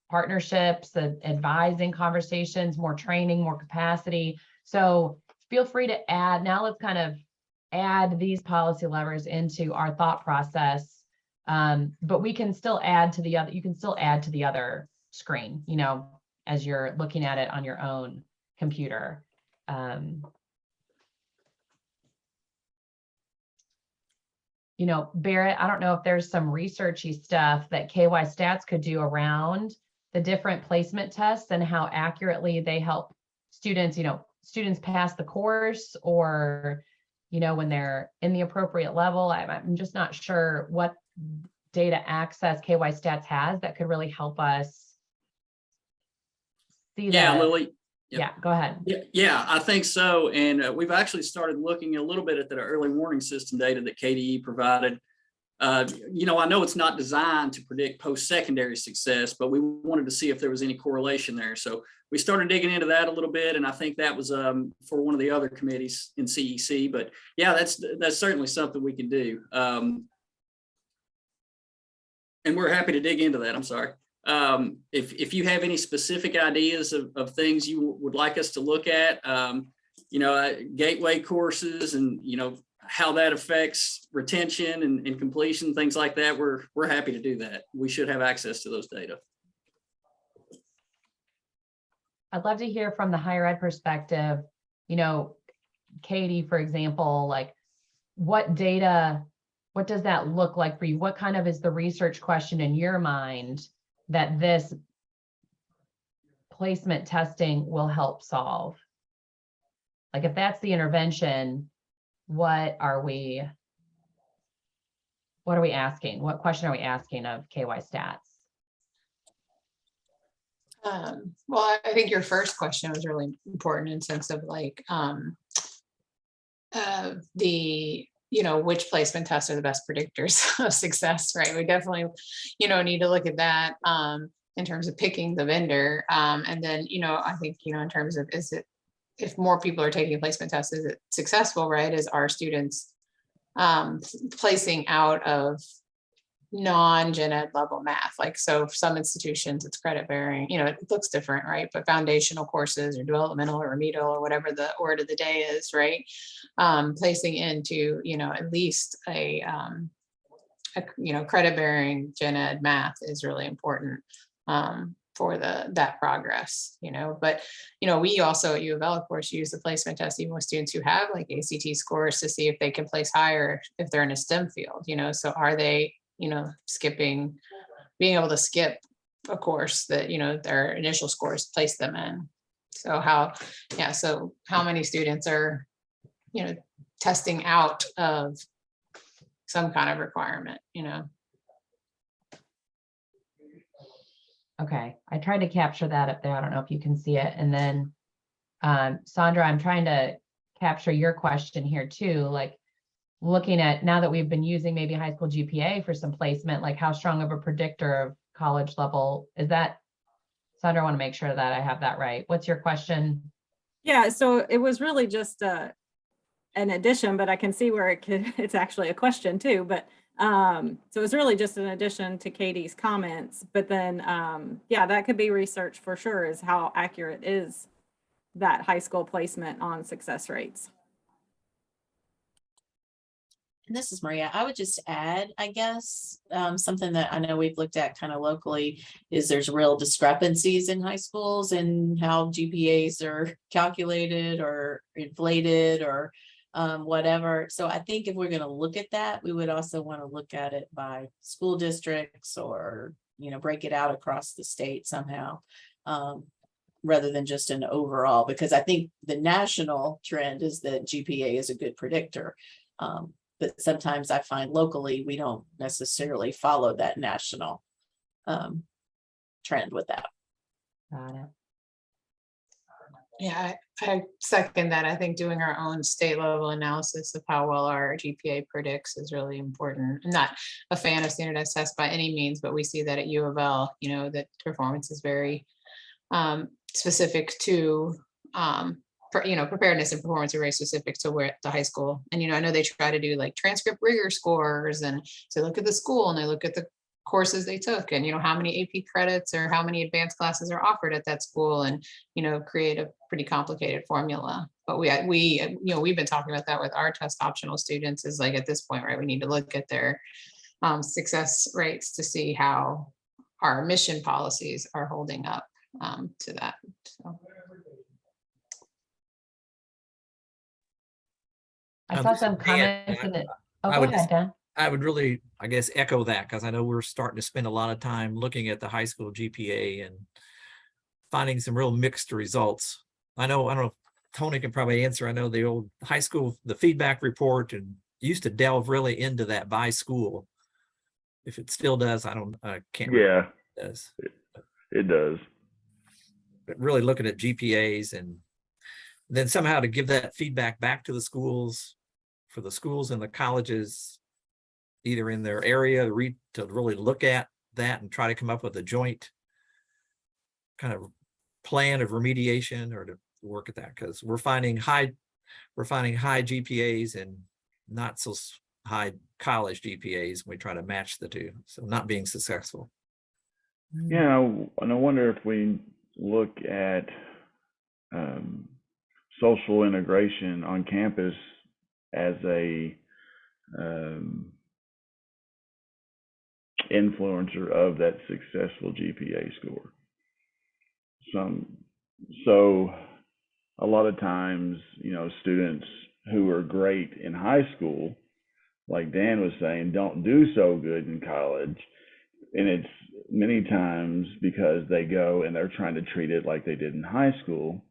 partnerships, the advising conversations, more training, more capacity. So feel free to add, now let's kind of add these policy levers into our thought process. But we can still add to the other, you can still add to the other screen, you know, as you're looking at it on your own computer. You know, Barrett, I don't know if there's some researchy stuff that KY Stats could do around the different placement tests and how accurately they help students, you know, students pass the course, or, you know, when they're in the appropriate level. I'm just not sure what data access KY Stats has that could really help us see that. Yeah, Lily. Yeah, go ahead. Yeah, I think so. And we've actually started looking a little bit at the early warning system data that KDE provided. You know, I know it's not designed to predict post-secondary success, but we wanted to see if there was any correlation there. So we started digging into that a little bit, and I think that was for one of the other committees in CEC. But yeah, that's certainly something we can do. And we're happy to dig into that. I'm sorry. If you have any specific ideas of things you would like us to look at, you know, gateway courses and, you know, how that affects retention and completion, things like that, we're happy to do that. We should have access to those data. I'd love to hear from the higher ed perspective, you know, Katie, for example, like what data, what does that look like for you? What kind of is the research question in your mind that this placement testing will help solve? Like if that's the intervention, what are we asking? What question are we asking of KY Stats? Well, I think your first question was really important in sense of like the, you know, which placement tests are the best predictors of success, right? We definitely, you know, need to look at that in terms of picking the vendor. And then, you know, I think, you know, in terms of, if more people are taking placement tests, is it successful, right? Is our students placing out of non-gen ed level math? Like, so for some institutions it's credit bearing, you know, it looks different, right? But foundational courses or developmental or remedial or whatever the word of the day is, right? Placing into, you know, at least a you know, credit bearing gen ed math is really important for that progress, you know. But, you know, we also at U of L, of course, use the placement test even with students who have like ACT scores to see if they can place higher if they're in a STEM field, you know. So are they, you know, being able to skip a course that, you know, their initial scores place them in. So how many students are, you know, testing out of some kind of requirement, you know? Okay, I tried to capture that up there. I don't know if you can see it. And then Sandra, I'm trying to capture your question here too, like looking at now that we've been using maybe high school GPA for some placement, like how strong of a predictor of college level is that? Sandra, I want to make sure that I have that right. What's your question? Yeah, so it was really just an addition, but I can see where it's actually a question too. But so it's really just an addition to Katie's comments. But then, yeah, that could be research for sure, is how accurate is that high school placement on success rates. And this is Maria. I would just add, I guess, something that I know we've looked at kind of locally is there's real discrepancies in high schools and how GPAs are calculated or inflated, or whatever. So I think if we're going to look at that, we would also want to look at it by school districts or, break it out across the state somehow. Rather than just an overall, because I think the national trend is that GPA is a good predictor. But sometimes I find locally, we don't necessarily follow that national trend with that. Got it. Yeah, I second that. I think doing our own state level analysis of how well our GPA predicts is really important. I'm not a fan of standardized tests by any means, but we see that at U of L, that performance is very specific to, preparedness and performance are very specific to where the high school. And, I know they try to do like transcript rigor scores, and so look at the school and they look at the courses they took and, how many AP credits or how many advanced classes are offered at that school, and, create a pretty complicated formula. But we've been talking about that with our test optional students, is like, at this point, right, we need to look at their success rates to see how our admission policies are holding up to that. So. I saw some comments in the, oh, go ahead, Dan. I would really, I guess, echo that, because I know we're starting to spend a lot of time looking at the high school GPA and finding some real mixed results. I don't know if Tony can probably answer. I know the old high school, the feedback report, and used to delve really into that by school. If it still does, I can't remember if it does. It does. But really looking at GPAs and then somehow to give that feedback back to the schools, for the schools and the colleges, either in their area, to really look at that and try to come up with a joint kind of plan of remediation, or to work at that, because we're finding high GPAs and not so high college GPAs. We try to match the two, so not being successful. Yeah, and I wonder if we look at social integration on campus as a influencer of that successful GPA score. So a lot of times, students who are great in high school, like Dan was saying, don't do so good in college. And it's many times because they go and they're trying to treat it like they did in high school,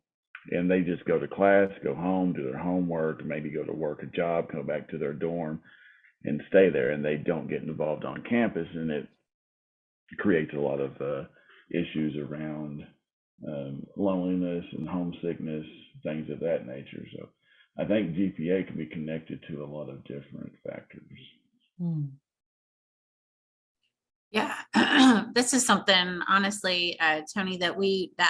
and they just go to class, go home, do their homework, maybe go to work a job, go back to their dorm and stay there, and they don't get involved on campus, and it creates a lot of issues around loneliness and homesickness, things of that nature. So I think GPA can be connected to a lot of different factors. Yeah, this is something, honestly, Tony, that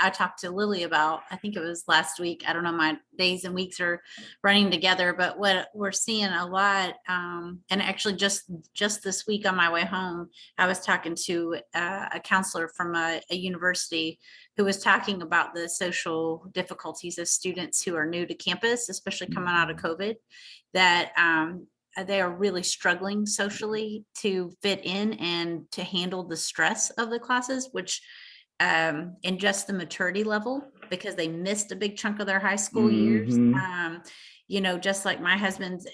I talked to Lily about. I think it was last week. I don't know, my days and weeks are running together, but what we're seeing a lot, and actually just this week on my way home, I was talking to a counselor from a university who was talking about the social difficulties of students who are new to campus, especially coming out of COVID, that they are really struggling socially to fit in and to handle the stress of the classes, which and just the maturity level, because they missed a big chunk of their high school years. Just like my husband's,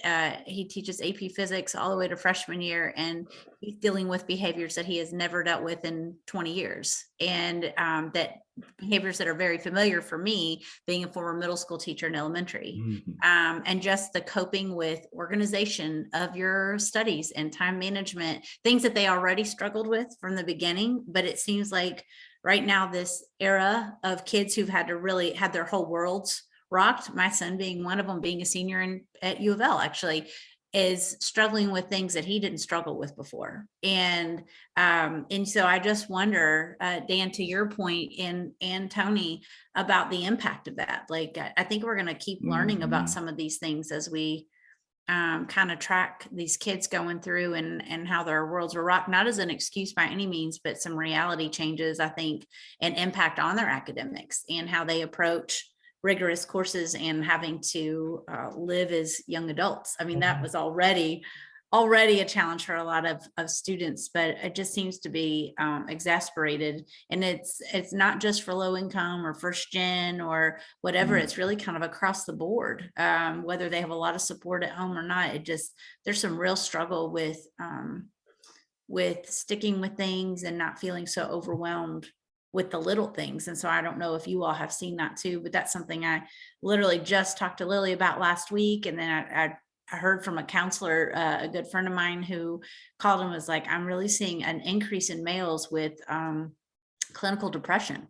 he teaches AP physics all the way to freshman year, and he's dealing with behaviors that he has never dealt with in 20 years. And that behaviors that are very familiar for me, being a former middle school teacher in elementary. And just the coping with organization of your studies and time management, things that they already struggled with from the beginning. But it seems like right now, this era of kids who've had to really had their whole worlds rocked, my son being one of them, being a senior at U of L, actually, is struggling with things that he didn't struggle with before. And so I just wonder, Dan, to your point, and Tony, about the impact of that. Like, I think we're going to keep learning about some of these things as we kind of track these kids going through and how their worlds were rocked, not as an excuse by any means, but some reality changes, I think, and impact on their academics and how they approach rigorous courses and having to live as young adults. I mean, that was already already a challenge for a lot of students, but it just seems to be exasperated. And it's not just for low income or first gen or whatever. It's really kind of across the board, whether they have a lot of support at home or not. There's some real struggle with sticking with things and not feeling so overwhelmed with the little things. And so I don't know if you all have seen that too, but that's something I literally just talked to Lily about last week. And then I heard from a counselor, a good friend of mine, who called and was like, I'm really seeing an increase in males with clinical depression.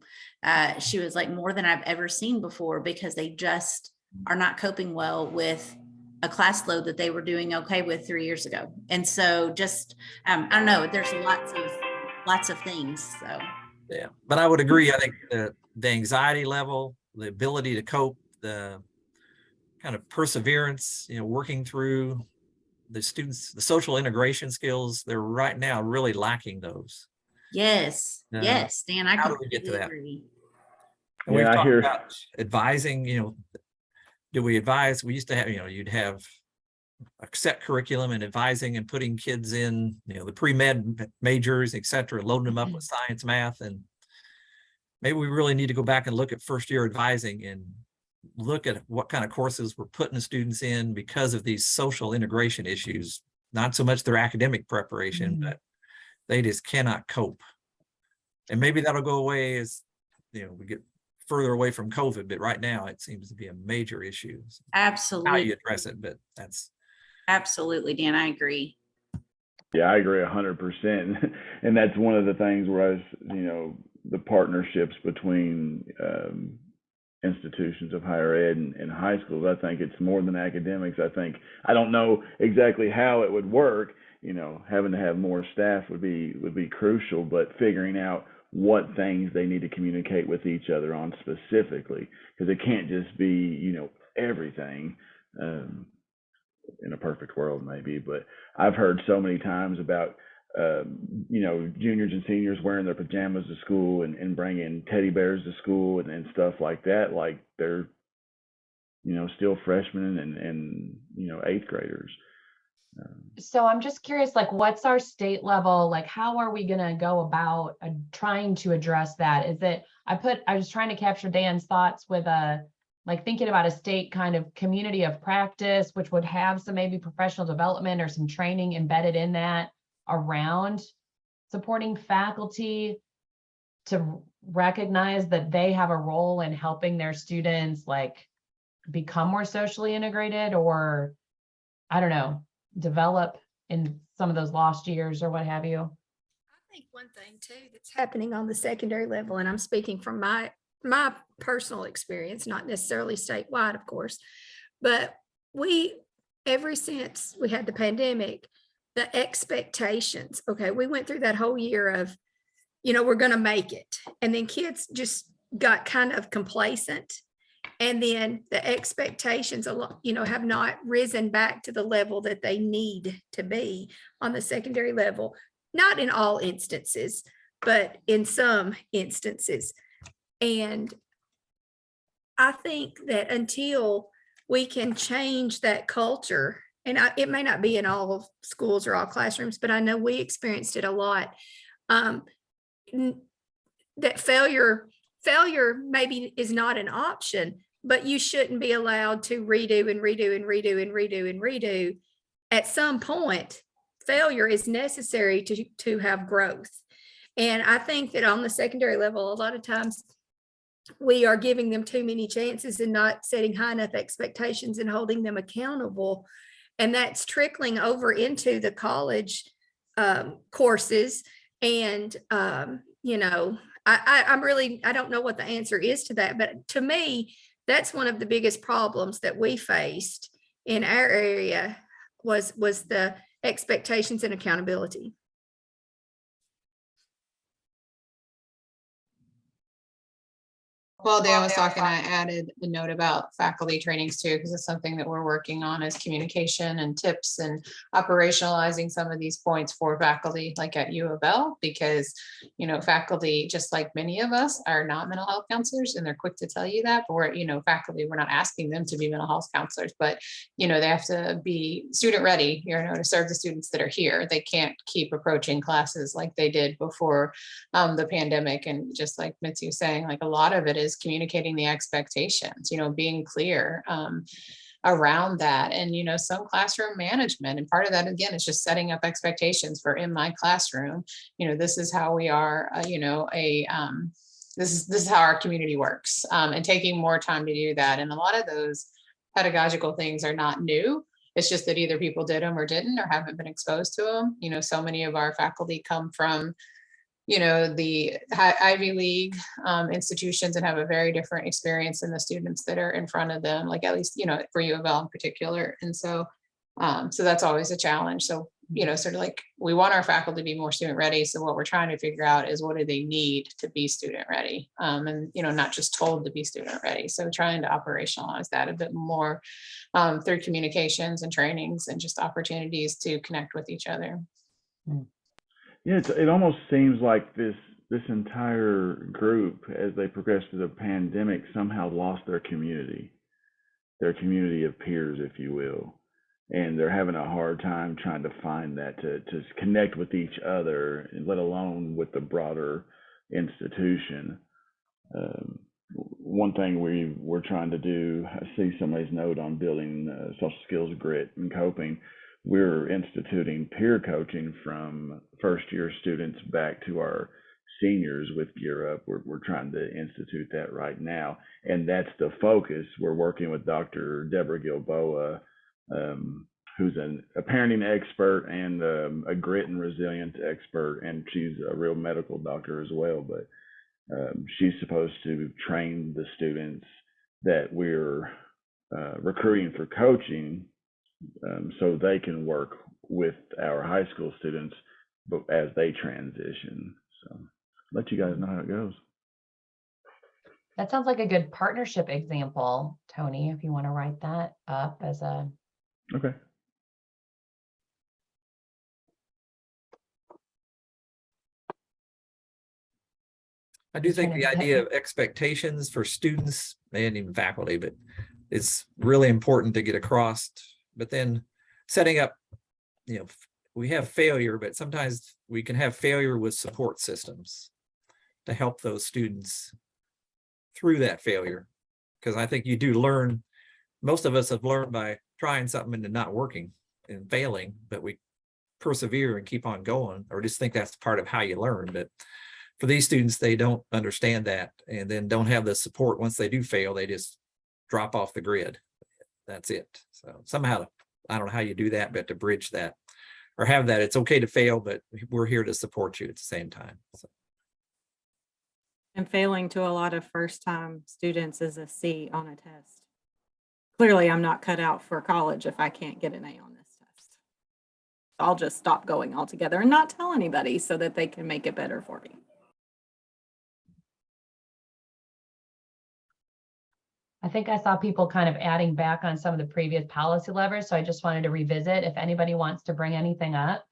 She was like, more than I've ever seen before, because they just are not coping well with a class load that they were doing okay with 3 years ago. And so just, I don't know, there's lots of things. So. Yeah, but I would agree. I think the anxiety level, the ability to cope, the kind of perseverance, working through the students, the social integration skills, they're right now really lacking those. Yes, yes, Dan, I how do we get to completely that? agree. And we've Yeah, I talked hear- about advising, do we advise? We used to have, you'd have a set curriculum and advising and putting kids in, the pre-med majors, et cetera, loading them up with science, math, and maybe we really need to go back and look at first year advising and look at what kind of courses we're putting the students in because of these social integration issues, not so much their academic preparation, but they just cannot cope. And maybe that'll go away as, we get further away from COVID, but right now it seems to be a major issue. So Absolutely. how you address it, but that's. Absolutely, Dan, I agree. Yeah, I agree 100%. And that's one of the things where the partnerships between institutions of higher ed and high schools, I think it's more than academics. I don't know exactly how it would work. Having to have more staff would be crucial, but figuring out what things they need to communicate with each other on specifically, because it can't just be, everything. In a perfect world, maybe, but I've heard so many times about juniors and seniors wearing their pajamas to school and bringing teddy bears to school and stuff like that, like they're still freshmen and eighth graders. So I'm just curious, like, what's our state level, like, how are we gonna go about trying to address that? I was trying to capture Dan's thoughts with like thinking about a state kind of community of practice, which would have some maybe professional development or some training embedded in that around supporting faculty to recognize that they have a role in helping their students like become more socially integrated, or I don't know, develop in some of those lost years or what have you. I think one thing too that's happening on the secondary level, and I'm speaking from my personal experience, not necessarily statewide, of course, but ever since we had the pandemic, the expectations, okay, we went through that whole year of, we're going to make it. And then kids just got kind of complacent. And then the expectations, have not risen back to the level that they need to be on the secondary level. Not in all instances, but in some instances. And I think that until we can change that culture, and it may not be in all schools or all classrooms, but I know we experienced it a lot, that failure maybe is not an option, but you shouldn't be allowed to redo and redo and redo and redo and redo. At some point, failure is necessary to have growth. And I think that on the secondary level, a lot of times we are giving them too many chances and not setting high enough expectations and holding them accountable. And that's trickling over into the college courses. And, I don't know what the answer is to that, but to me, that's one of the biggest problems that we faced in our area was the expectations and accountability. While Dan was talking, I added a note about faculty trainings too, because it's something that we're working on is communication and tips and operationalizing some of these points for faculty, like at U of L, because, you know, faculty, just like many of us, are not mental health counselors, and they're quick to tell you that, but we're, you know, faculty, we're not asking them to be mental health counselors, but, you know, they have to be student ready, you know, to serve the students that are here. They can't keep approaching classes like they did before the pandemic. And just like Mitzi was saying, like a lot of it is communicating the expectations, you know, being clear around that. And, you know, some classroom management, and part of that, again, is just setting up expectations for in my classroom, you know, this is how we are, you know, this is how our community works, and taking more time to do that. And a lot of those pedagogical things are not new. It's just that either people did them or didn't, or haven't been exposed to them. You know, so many of our faculty come from, you know, the Ivy League institutions and have a very different experience than the students that are in front of them, like at least, you know, for U of L in particular. And so, so that's always a challenge. So, you know, sort of like we want our faculty to be more student ready. So what we're trying to figure out is what do they need to be student ready? And, you know, not just told to be student ready. So trying to operationalize that a bit more through communications and trainings and just opportunities to connect with each other. Yeah, it almost seems like this entire group, as they progress through the pandemic, somehow lost their community of peers, if you will. And they're having a hard time trying to find that to connect with each other, let alone with the broader institution. One thing we're trying to do, I see somebody's note on building social skills, grit, and coping. We're instituting peer coaching from first-year students back to our seniors with Gear Up. We're trying to institute that right now, and that's the focus. We're working with Dr. Deborah Gilboa, who's a parenting expert and a grit and resilience expert, and she's a real medical doctor as well. But she's supposed to train the students that we're recruiting for coaching, so they can work with our high school students, but as they transition. So let you guys know how it goes. That sounds like a good partnership example, Tony, if you want to write that up as a. Okay. I do think the idea of expectations for students and even faculty, but it's really important to get across. But then setting up, you know, we have failure, but sometimes we can have failure with support systems to help those students through that failure. Because I think you do learn, most of us have learned by trying something and not working and failing, but we persevere and keep on going, or just think that's part of how you learn. But for these students, they don't understand that, and then don't have the support. Once they do fail, they just drop off the grid. That's it. So somehow, I don't know how you do that, but to bridge that or have that, it's okay to fail, but we're here to support you at the same time. So. And failing to a lot of first-time students is a C on a test. Clearly, I'm not cut out for college if I can't get an A on this test. I'll just stop going altogether and not tell anybody so that they can make it better for me. I think I saw people kind of adding back on some of the previous policy levers, so I just wanted to revisit if anybody wants to bring anything up.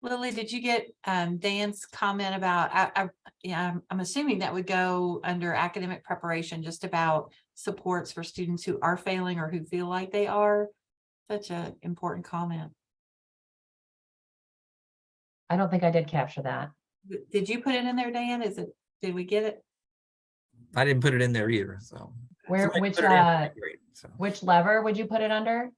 Lily, did you get Dan's comment about, I'm assuming that would go under academic preparation, just about supports for students who are failing or who feel like they are? Such an important comment. I don't think I did capture that. Did you put it in there, Dan? Did we get it? I didn't put it in there either. So Where, which lever would you put it under?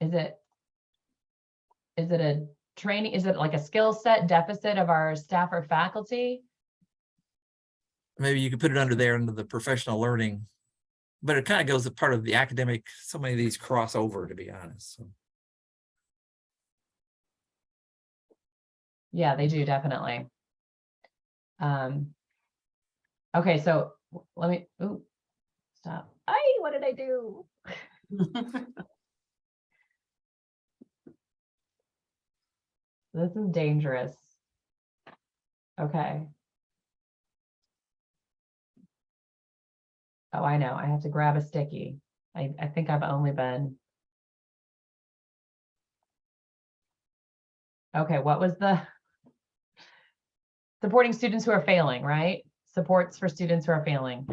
Is it a training? Is it like a skill set deficit of our staff or faculty? Maybe you could put it under there under the professional learning, but it kind of goes as part of the academic. So many of these cross over, to be honest. So. Yeah, they do definitely. Okay, so let me, stop. What did I do? This is dangerous. Okay. Oh, I know. I have to grab a sticky. I think I've only been. Okay, what was the supporting students who are failing, right? Supports for students who are failing,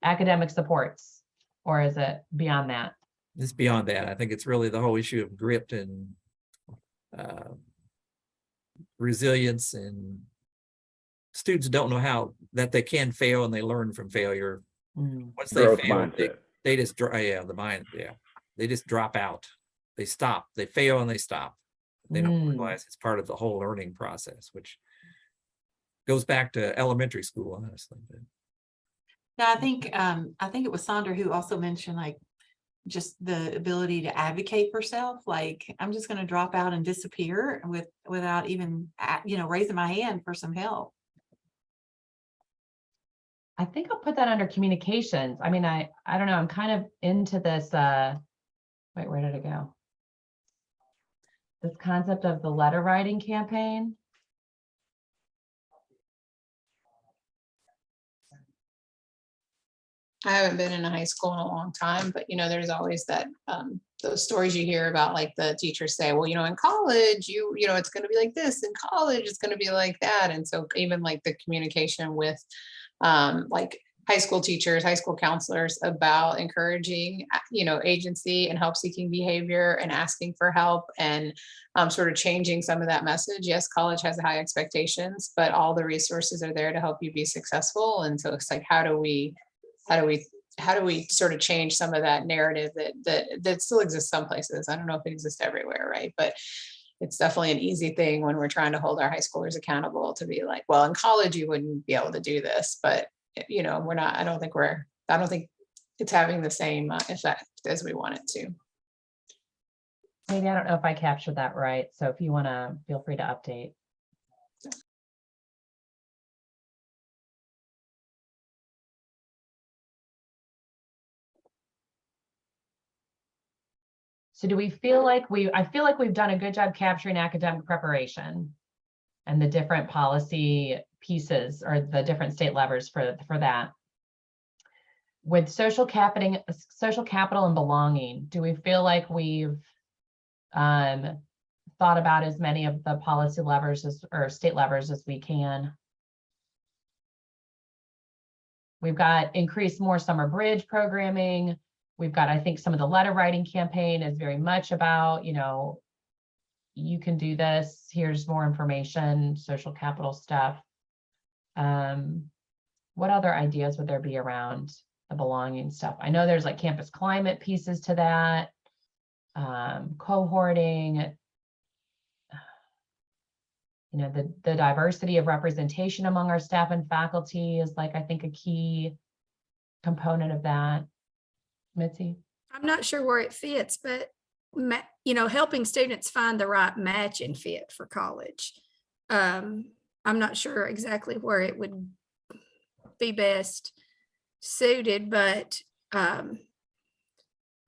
academic supports, or is it beyond that? It's beyond that. I think it's really the whole issue of grit and resilience, and students don't know how that they can fail, and they learn from failure. Once they Growth fail, mindset. they just the mind, they just drop out. They stop. They fail and they stop. They don't realize it's part of the whole learning process, which goes back to elementary school, honestly. But Yeah, I think it was Sandra who also mentioned like just the ability to advocate for self. Like, I'm just going to drop out and disappear without even, raising my hand for some help. I think I'll put that under communications. I mean, I don't know. I'm kind of into this. Wait, where did it go? This concept of the letter writing campaign. I haven't been in a high school in a long time, but there's always that those stories you hear about, like the teachers say, well, in college, it's going to be like this, in college, it's going to be like that. And so even like the communication with like high school teachers, high school counselors about encouraging, agency and help seeking behavior and asking for help and sort of changing some of that message. Yes, college has high expectations, but all the resources are there to help you be successful. And so it's like, how do we sort of change some of that narrative that still exists some places? I don't know if it exists everywhere, right? But it's definitely an easy thing when we're trying to hold our high schoolers accountable to be like, well, in college you wouldn't be able to do this, but we're not. I don't think it's having the same effect as we want it to. Maybe I don't know if I captured that right. So if you want to, feel free to update. So do we feel like I feel like we've done a good job capturing academic preparation and the different policy pieces or the different state levers for that. With social capital and belonging, do we feel like we've thought about as many of the policy levers or state levers as we can? We've got increased more summer bridge programming. We've got, I think, some of the letter writing campaign is very much about, you can do this. Here's more information, social capital stuff. What other ideas would there be around the belonging stuff? I know there's like campus climate pieces to that, cohorting, the diversity of representation among our staff and faculty is like, I think, a key component of that. Mitzi? I'm not sure where it fits, but helping students find the right match and fit for college. I'm not sure exactly where it would be best suited, but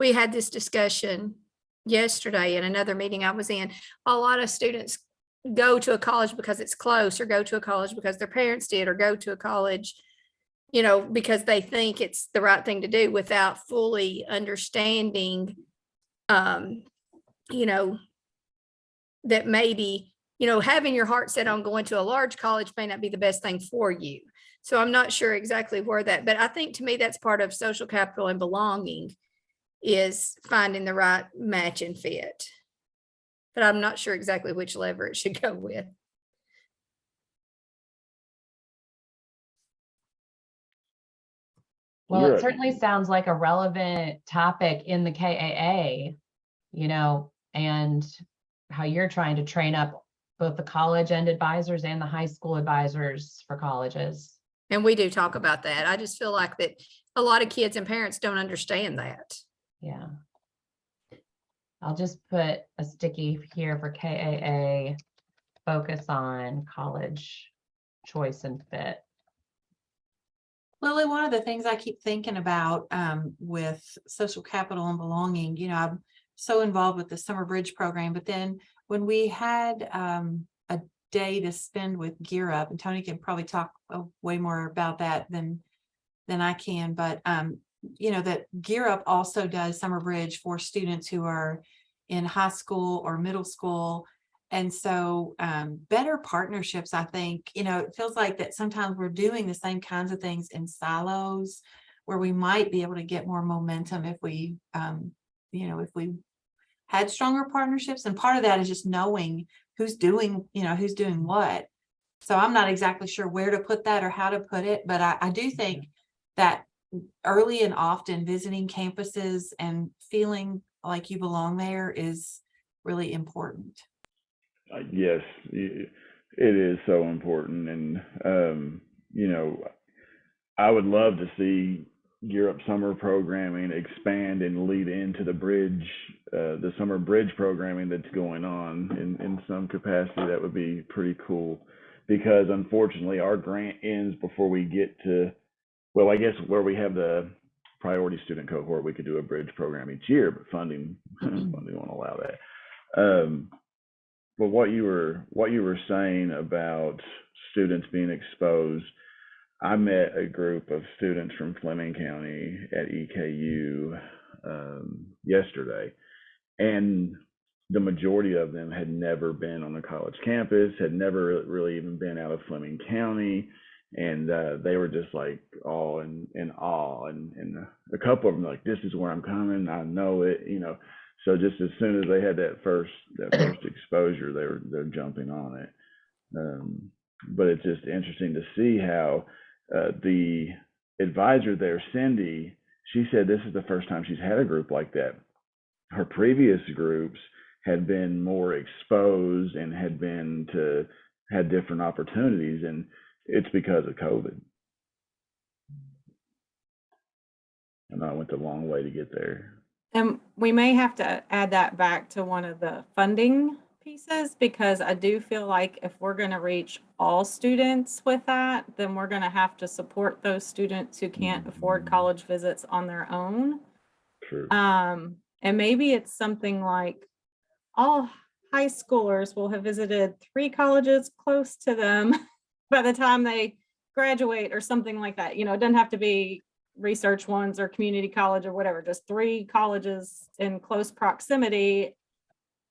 we had this discussion yesterday in another meeting I was in. A lot of students go to a college because it's close, or go to a college because their parents did, or go to a college because they think it's the right thing to do, without fully understanding, that maybe, having your heart set on going to a large college may not be the best thing for you. So I'm not sure exactly where but I think to me, that's part of social capital and belonging, is finding the right match and fit. But I'm not sure exactly which lever it should go with. Well, it certainly sounds like a relevant topic in the KAA, and how you're trying to train up both the college end advisors and the high school advisors for colleges. And we do talk about that. I just feel like that a lot of kids and parents don't understand that. Yeah. I'll just put a sticky here for KAA, focus on college choice and fit. Lily, one of the things I keep thinking about with social capital and belonging, I'm so involved with the Summer Bridge program, but then when we had a day to spend with Gear Up, and Tony can probably talk way more about that than I can, but that Gear Up also does Summer Bridge for students who are in high school or middle school. And so better partnerships, I think, it feels like that sometimes we're doing the same kinds of things in silos where we might be able to get more momentum if we, if we had stronger partnerships. And part of that is just knowing who's doing what. So I'm not exactly sure where to put that or how to put it, but I do think that early and often visiting campuses and feeling like you belong there is really important. Yes, it is so important. And, I would love to see Gear Up summer programming expand and lead into the summer bridge programming that's going on in some capacity. That would be pretty cool, because unfortunately our grant ends before we get to, well, I guess where we have the priority student cohort, we could do a bridge program each year, but funding won't allow that. But what you were saying about students being exposed, I met a group of students from Fleming County at EKU yesterday, and the majority of them had never been on a college campus, had never really even been out of Fleming County, and they were just like all in awe. And a couple of them like, "This is where I'm coming. I know it," So just as soon as they had that first exposure, they're jumping on it. But it's just interesting to see how the advisor there, Cindy, she said this is the first time she's had a group like that. Her previous groups had been more exposed and had different opportunities, and it's because of COVID. And I went the long way to get there. And we may have to add that back to one of the funding pieces, because I do feel like if we're going to reach all students with that, then we're going to have to support those students who can't afford college visits on their own. True. And maybe it's something like all high schoolers will have visited 3 colleges close to them by the time they graduate or something like that. It doesn't have to be research ones or community college or whatever, just 3 colleges in close proximity.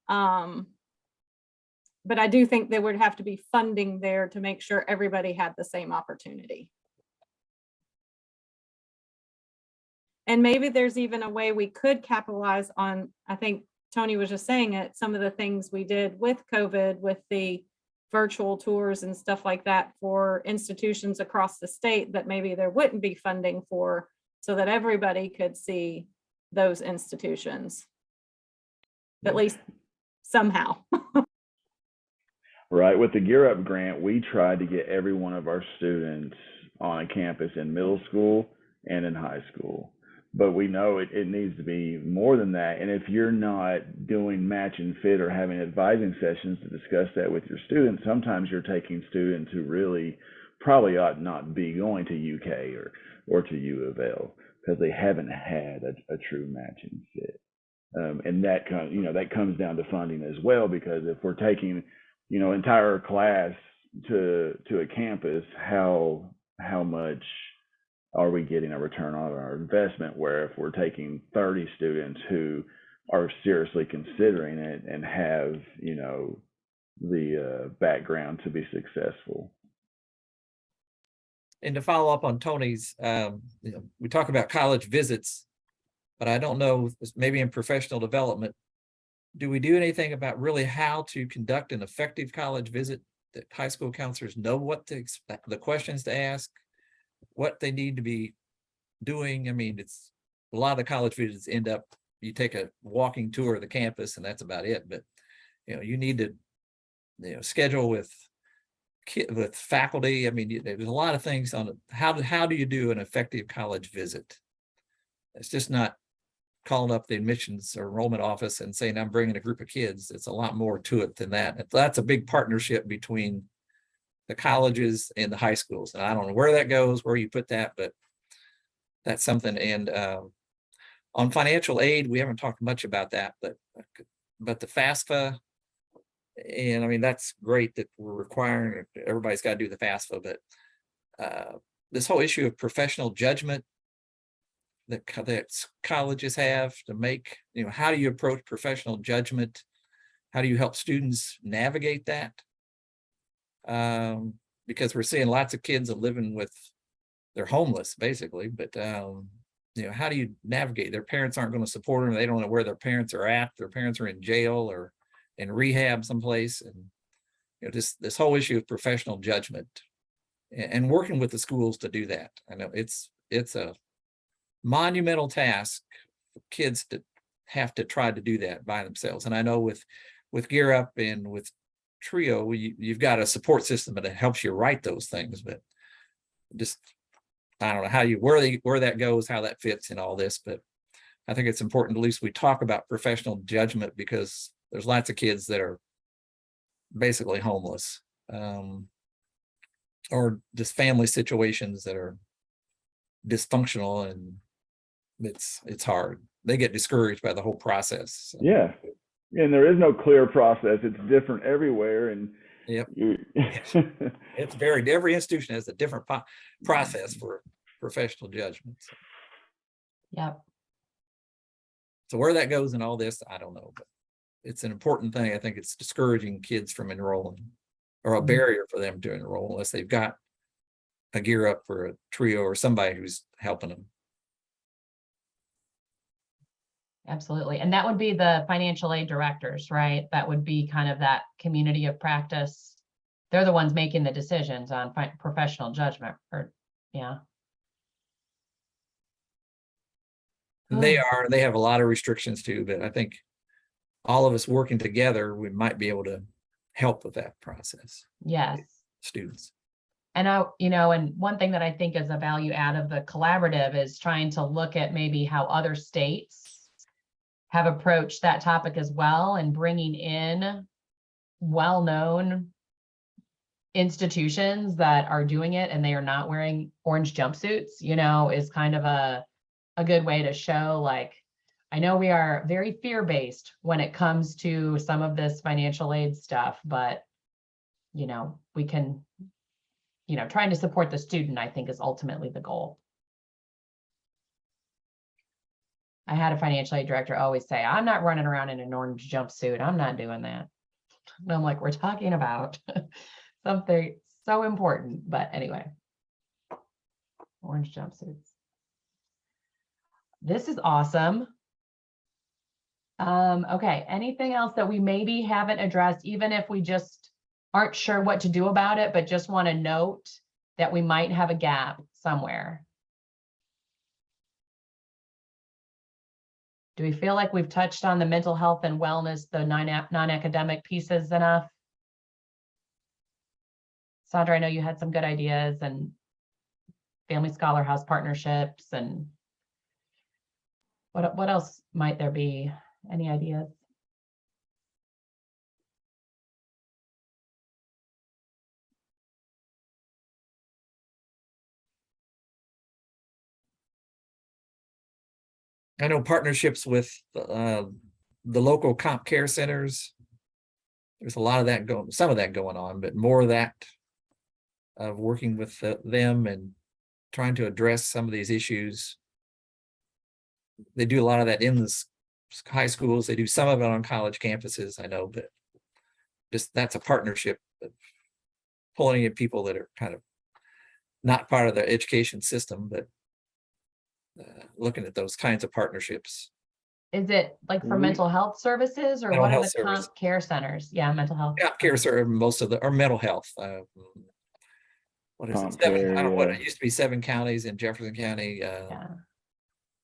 But I do think there would have to be funding there to make sure everybody had the same opportunity. And maybe there's even a way we could capitalize on, I think Tony was just saying it, some of the things we did with COVID, with the virtual tours and stuff like that for institutions across the state that maybe there wouldn't be funding for, so that everybody could see those institutions, at least somehow. Right. With the Gear Up grant, we tried to get every one of our students on a campus in middle school and in high school. But we know it needs to be more than that. And if you're not doing match and fit or having advising sessions to discuss that with your students, sometimes you're taking students who really probably ought not be going to UK or to U of L because they haven't had a true match and fit. And that comes down to funding as well, because if we're taking entire class to a campus, how much are we getting a return on our investment? Where if we're taking 30 students who are seriously considering it and have the background to be successful. And to follow up on Tony's, we talk about college visits, but I don't know, maybe in professional development, do we do anything about really how to conduct an effective college visit, that high school counselors know what to expect, the questions to ask, what they need to be doing? I mean, it's a lot of the college visits end up, you take a walking tour of the campus and that's about it. But, you need to, schedule with faculty. I mean, there's a lot of things on how do you do an effective college visit? It's just not calling up the admissions or enrollment office and saying, I'm bringing a group of kids. It's a lot more to it than that. That's a big partnership between the colleges and the high schools. And I don't know where that goes, where you put that, but that's something. And on financial aid, we haven't talked much about that, but the FAFSA, and I mean, that's great that we're requiring, everybody's got to do the FAFSA, but this whole issue of professional judgment that colleges have to make, how do you approach professional judgment? How do you help students navigate that? Because we're seeing lots of kids are living with, they're homeless basically, but how do you navigate? Their parents aren't going to support them. They don't know where their parents are at. Their parents are in jail or in rehab someplace. And just this whole issue of professional judgment and working with the schools to do that. I know it's a monumental task for kids to have to try to do that by themselves. And I know with Gear Up and with Trio, you've got a support system that helps you write those things, but just, I don't know where that goes, how that fits in all this, but I think it's important, at least we talk about professional judgment, because there's lots of kids that are basically homeless, or just family situations that are dysfunctional, and it's hard. They get discouraged by the whole process. So. Yeah. And there is no clear process. It's different everywhere. And yep. It's every institution has a different process for professional judgment. So. Yep. So where that goes in all this, I don't know, but it's an important thing. I think it's discouraging kids from enrolling, or a barrier for them to enroll unless they've got a Gear Up or a Trio or somebody who's helping them. Absolutely. And that would be the financial aid directors, right? That would be kind of that community of practice. They're the ones making the decisions on professional judgment, or yeah. They have a lot of restrictions too, but I think all of us working together, we might be able to help with that process. Yes. Students. And and one thing that I think is a value add of the collaborative is trying to look at maybe how other states have approached that topic as well, and bringing in well-known institutions that are doing it and they are not wearing orange jumpsuits, is kind of a good way to show, like, I know we are very fear-based when it comes to some of this financial aid stuff, but we can, trying to support the student, I think, is ultimately the goal. I had a financial aid director always say, I'm not running around in an orange jumpsuit. I'm not doing that. And I'm like, we're talking about something so important. But anyway, orange jumpsuits. This is awesome. Okay, anything else that we maybe haven't addressed, even if we just aren't sure what to do about it, but just want to note that we might have a gap somewhere? Do we feel like we've touched on the mental health and wellness, the non-academic pieces enough? Sandra, I know you had some good ideas, and Family Scholar House partnerships, and what else might there be? Any ideas? I know partnerships with the local comp care centers. There's a lot of that some of that going on, but more of that of working with them and trying to address some of these issues. They do a lot of that in the high schools. They do some of it on college campuses, I know, but just that's a partnership of pulling in people that are kind of not part of the education system, but looking at those kinds of partnerships. Is it like for mental health services, or Mental what are health the comp service. care centers? Yeah, mental health. Yeah, care service, most of the, or mental health. What is it? Comp I don't care, know what, yeah. it used to be 7 counties in Jefferson County. Yeah.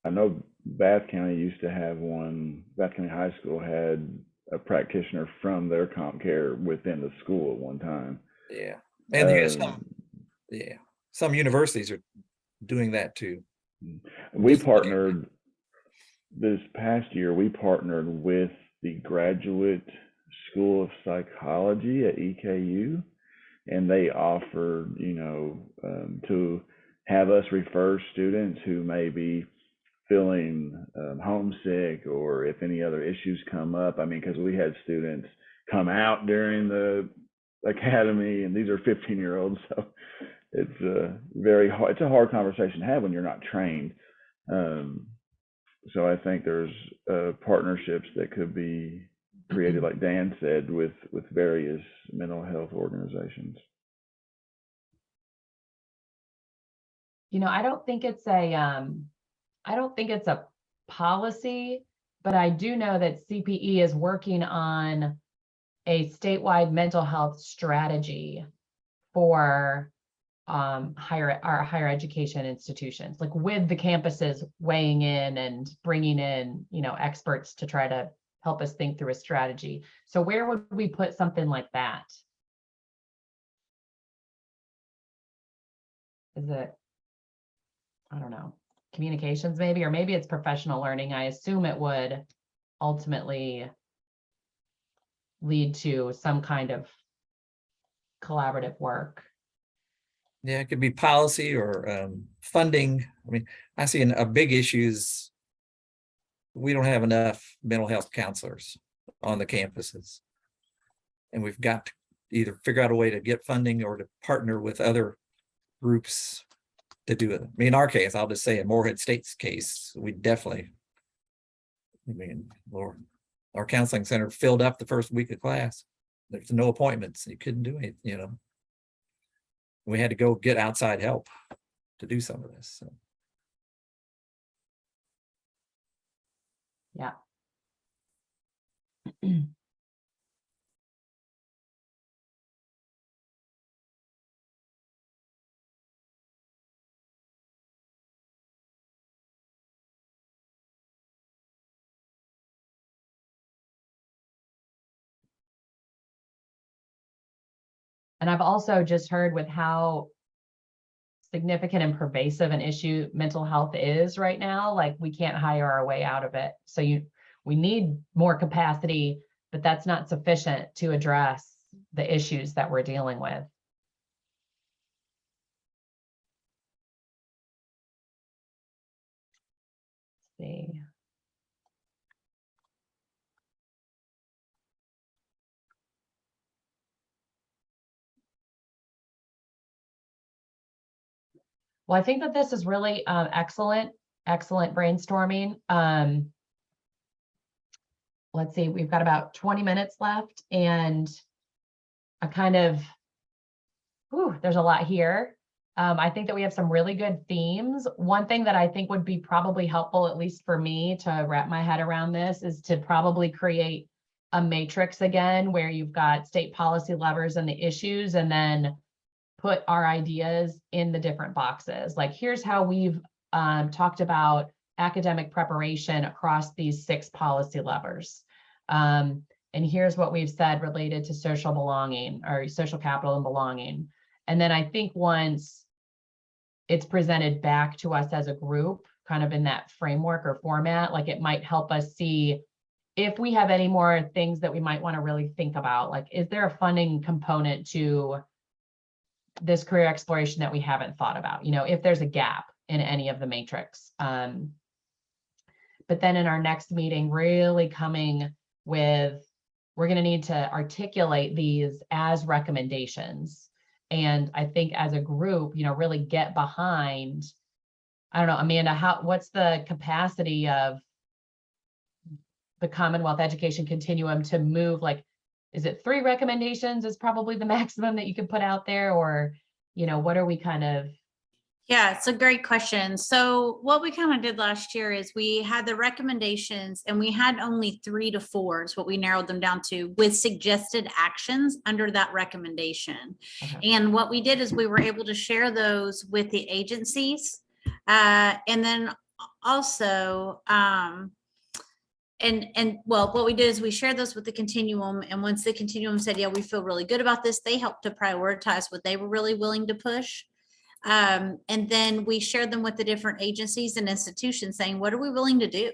I know Bath County used to have one. Bath County High School had a practitioner from their comp care within the school at one time. Yeah. And there's some universities are doing that too. We partnered this past year. We partnered with the Graduate School of Psychology at EKU, and they offered, to have us refer students who may be feeling homesick, or if any other issues come up. I mean, because we had students come out during the academy, and these are 15-year-olds, so it's very hard. It's a hard conversation to have when you're not trained. So I think there's partnerships that could be created, like Dan said, with various mental health organizations. I don't think it's a policy, but I do know that CPE is working on a statewide mental health strategy for our higher education institutions, like with the campuses weighing in and bringing in, experts to try to help us think through a strategy. So where would we put something like that? Is it, I don't know, communications maybe, or maybe it's professional learning. I assume it would ultimately lead to some kind of collaborative work. Yeah, it could be policy or funding. I mean, I see a big issue is we don't have enough mental health counselors on the campuses. And we've got to either figure out a way to get funding or to partner with other groups to do it. I mean, in our case, I'll just say in Morehead State's case, we definitely, our counseling center filled up the first week of class. There's no appointments. You couldn't do anything, We had to go get outside help to do some of this. So. Yeah. And I've also just heard with how significant and pervasive an issue mental health is right now, like we can't hire our way out of it. So we need more capacity, but that's not sufficient to address the issues that we're dealing with. Let's see. Well, I think that this is really excellent brainstorming. Let's see, we've got about 20 minutes left, and there's a lot here. I think that we have some really good themes. One thing that I think would be probably helpful, at least for me, to wrap my head around this is to probably create a matrix again, where you've got state policy levers and the issues, and then put our ideas in the different boxes. Like, here's how we've talked about academic preparation across these 6 policy levers. And here's what we've said related to social belonging or social capital and belonging. And then I think once it's presented back to us as a group, kind of in that framework or format, like it might help us see if we have any more things that we might want to really think about. Like, is there a funding component to this career exploration that we haven't thought about, if there's a gap in any of the matrix. But then in our next meeting, really coming with, we're going to need to articulate these as recommendations. And I think as a group, really get behind, I don't know, Amanda, what's the capacity of the Commonwealth education continuum to move, like, is it 3 recommendations is probably the maximum that you could put out there, or, what are we kind of? Yeah, it's a great question. So what we kind of did last year is we had the recommendations, and we had only 3 to 4 is what we narrowed them down to, with suggested actions under that recommendation. Okay. And what we did is we were able to share those with the agencies. And then also, what we did is we shared those with the continuum, and once the continuum said, yeah, we feel really good about this, they helped to prioritize what they were really willing to push. And then we shared them with the different agencies and institutions saying, what are we willing to do?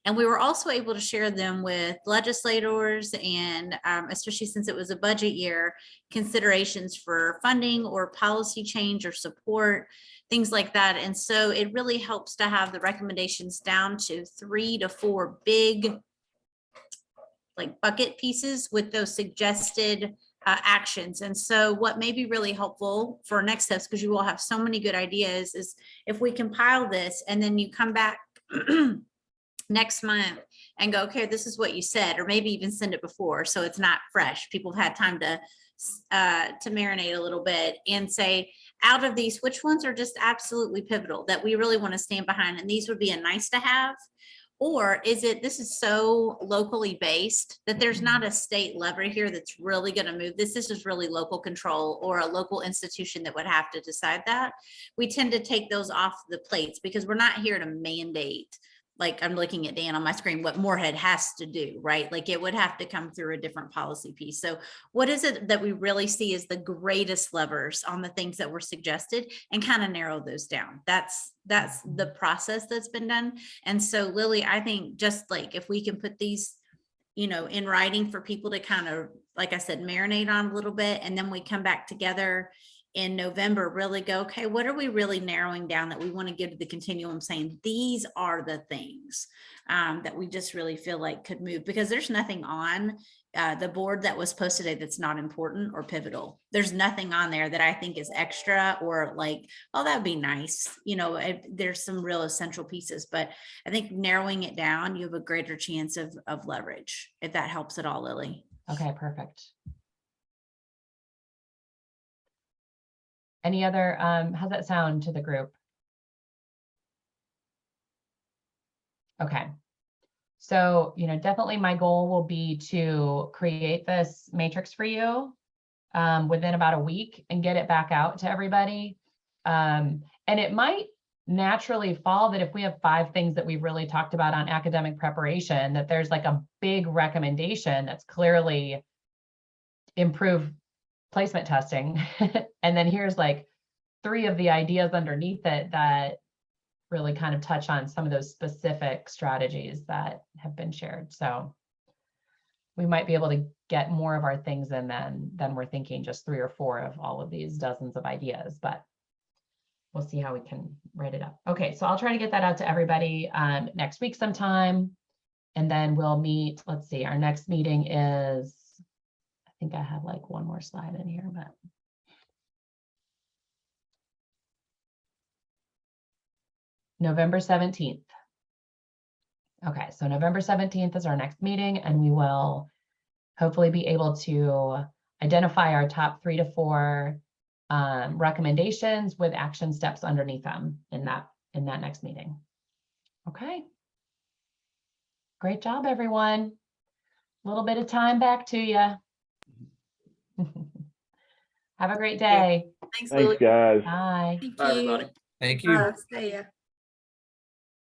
And we were also able to share them with legislators and especially since it was a budget year, considerations for funding or policy change or support, things like that. And so it really helps to have the recommendations down to 3 to 4 big like bucket pieces with those suggested actions. And so what may be really helpful for next steps, because you will have so many good ideas, is if we compile this and then you come back next month and go, okay, this is what you said, or maybe even send it before. So it's not fresh. People have had time to marinate a little bit and say, out of these, which ones are just absolutely pivotal that we really want to stand behind? And these would be a nice to have. Or is it, this is so locally based that there's not a state lever here that's really going to move this? This is really local control or a local institution that would have to decide that. We tend to take those off the plates because we're not here to mandate, like I'm looking at Dan on my screen, what Morehead has to do, right? Like it would have to come through a different policy piece. So what is it that we really see as the greatest levers on the things that were suggested and kind of narrow those down? That's the process that's been done. And so Lily, I think just like if we can put these, you know, in writing for people to kind of, like I said, marinate on a little bit, and then we come back together in November, really go, okay, what are we really narrowing down that we want to give to the continuum, saying these are the things that we just really feel like could move, because there's nothing on the board that was posted today that's not important or pivotal. There's nothing on there that I think is extra or like, oh, that'd be nice. You know, there's some real essential pieces, but I think narrowing it down, you have a greater chance of leverage, if that helps at all, Lily. Okay, perfect. Any other, how's that sound to the group? Okay. So, you know, definitely my goal will be to create this matrix for you within about a week and get it back out to everybody. And it might naturally fall that if we have 5 things that we've really talked about on academic preparation, that there's like a big recommendation that's clearly improve placement testing. And then here's like 3 of the ideas underneath it that really kind of touch on some of those specific strategies that have been shared. So we might be able to get more of our things in than we're thinking, just 3 or 4 of all of these dozens of ideas, but we'll see how we can write it up. Okay, so I'll try to get that out to everybody next week sometime. And then we'll meet, let's see, our next meeting is, I think I have like one more slide in here, but. November 17th. Okay, so November 17th is our next meeting, and we will hopefully be able to identify our top 3 to 4 recommendations with action steps underneath them in that next meeting. Okay. Great job, everyone. A little bit of time back to you. Have a great day. Thanks, Thanks, Lily. guys. Bye. Thank Bye, you. everybody. Thank you. See ya.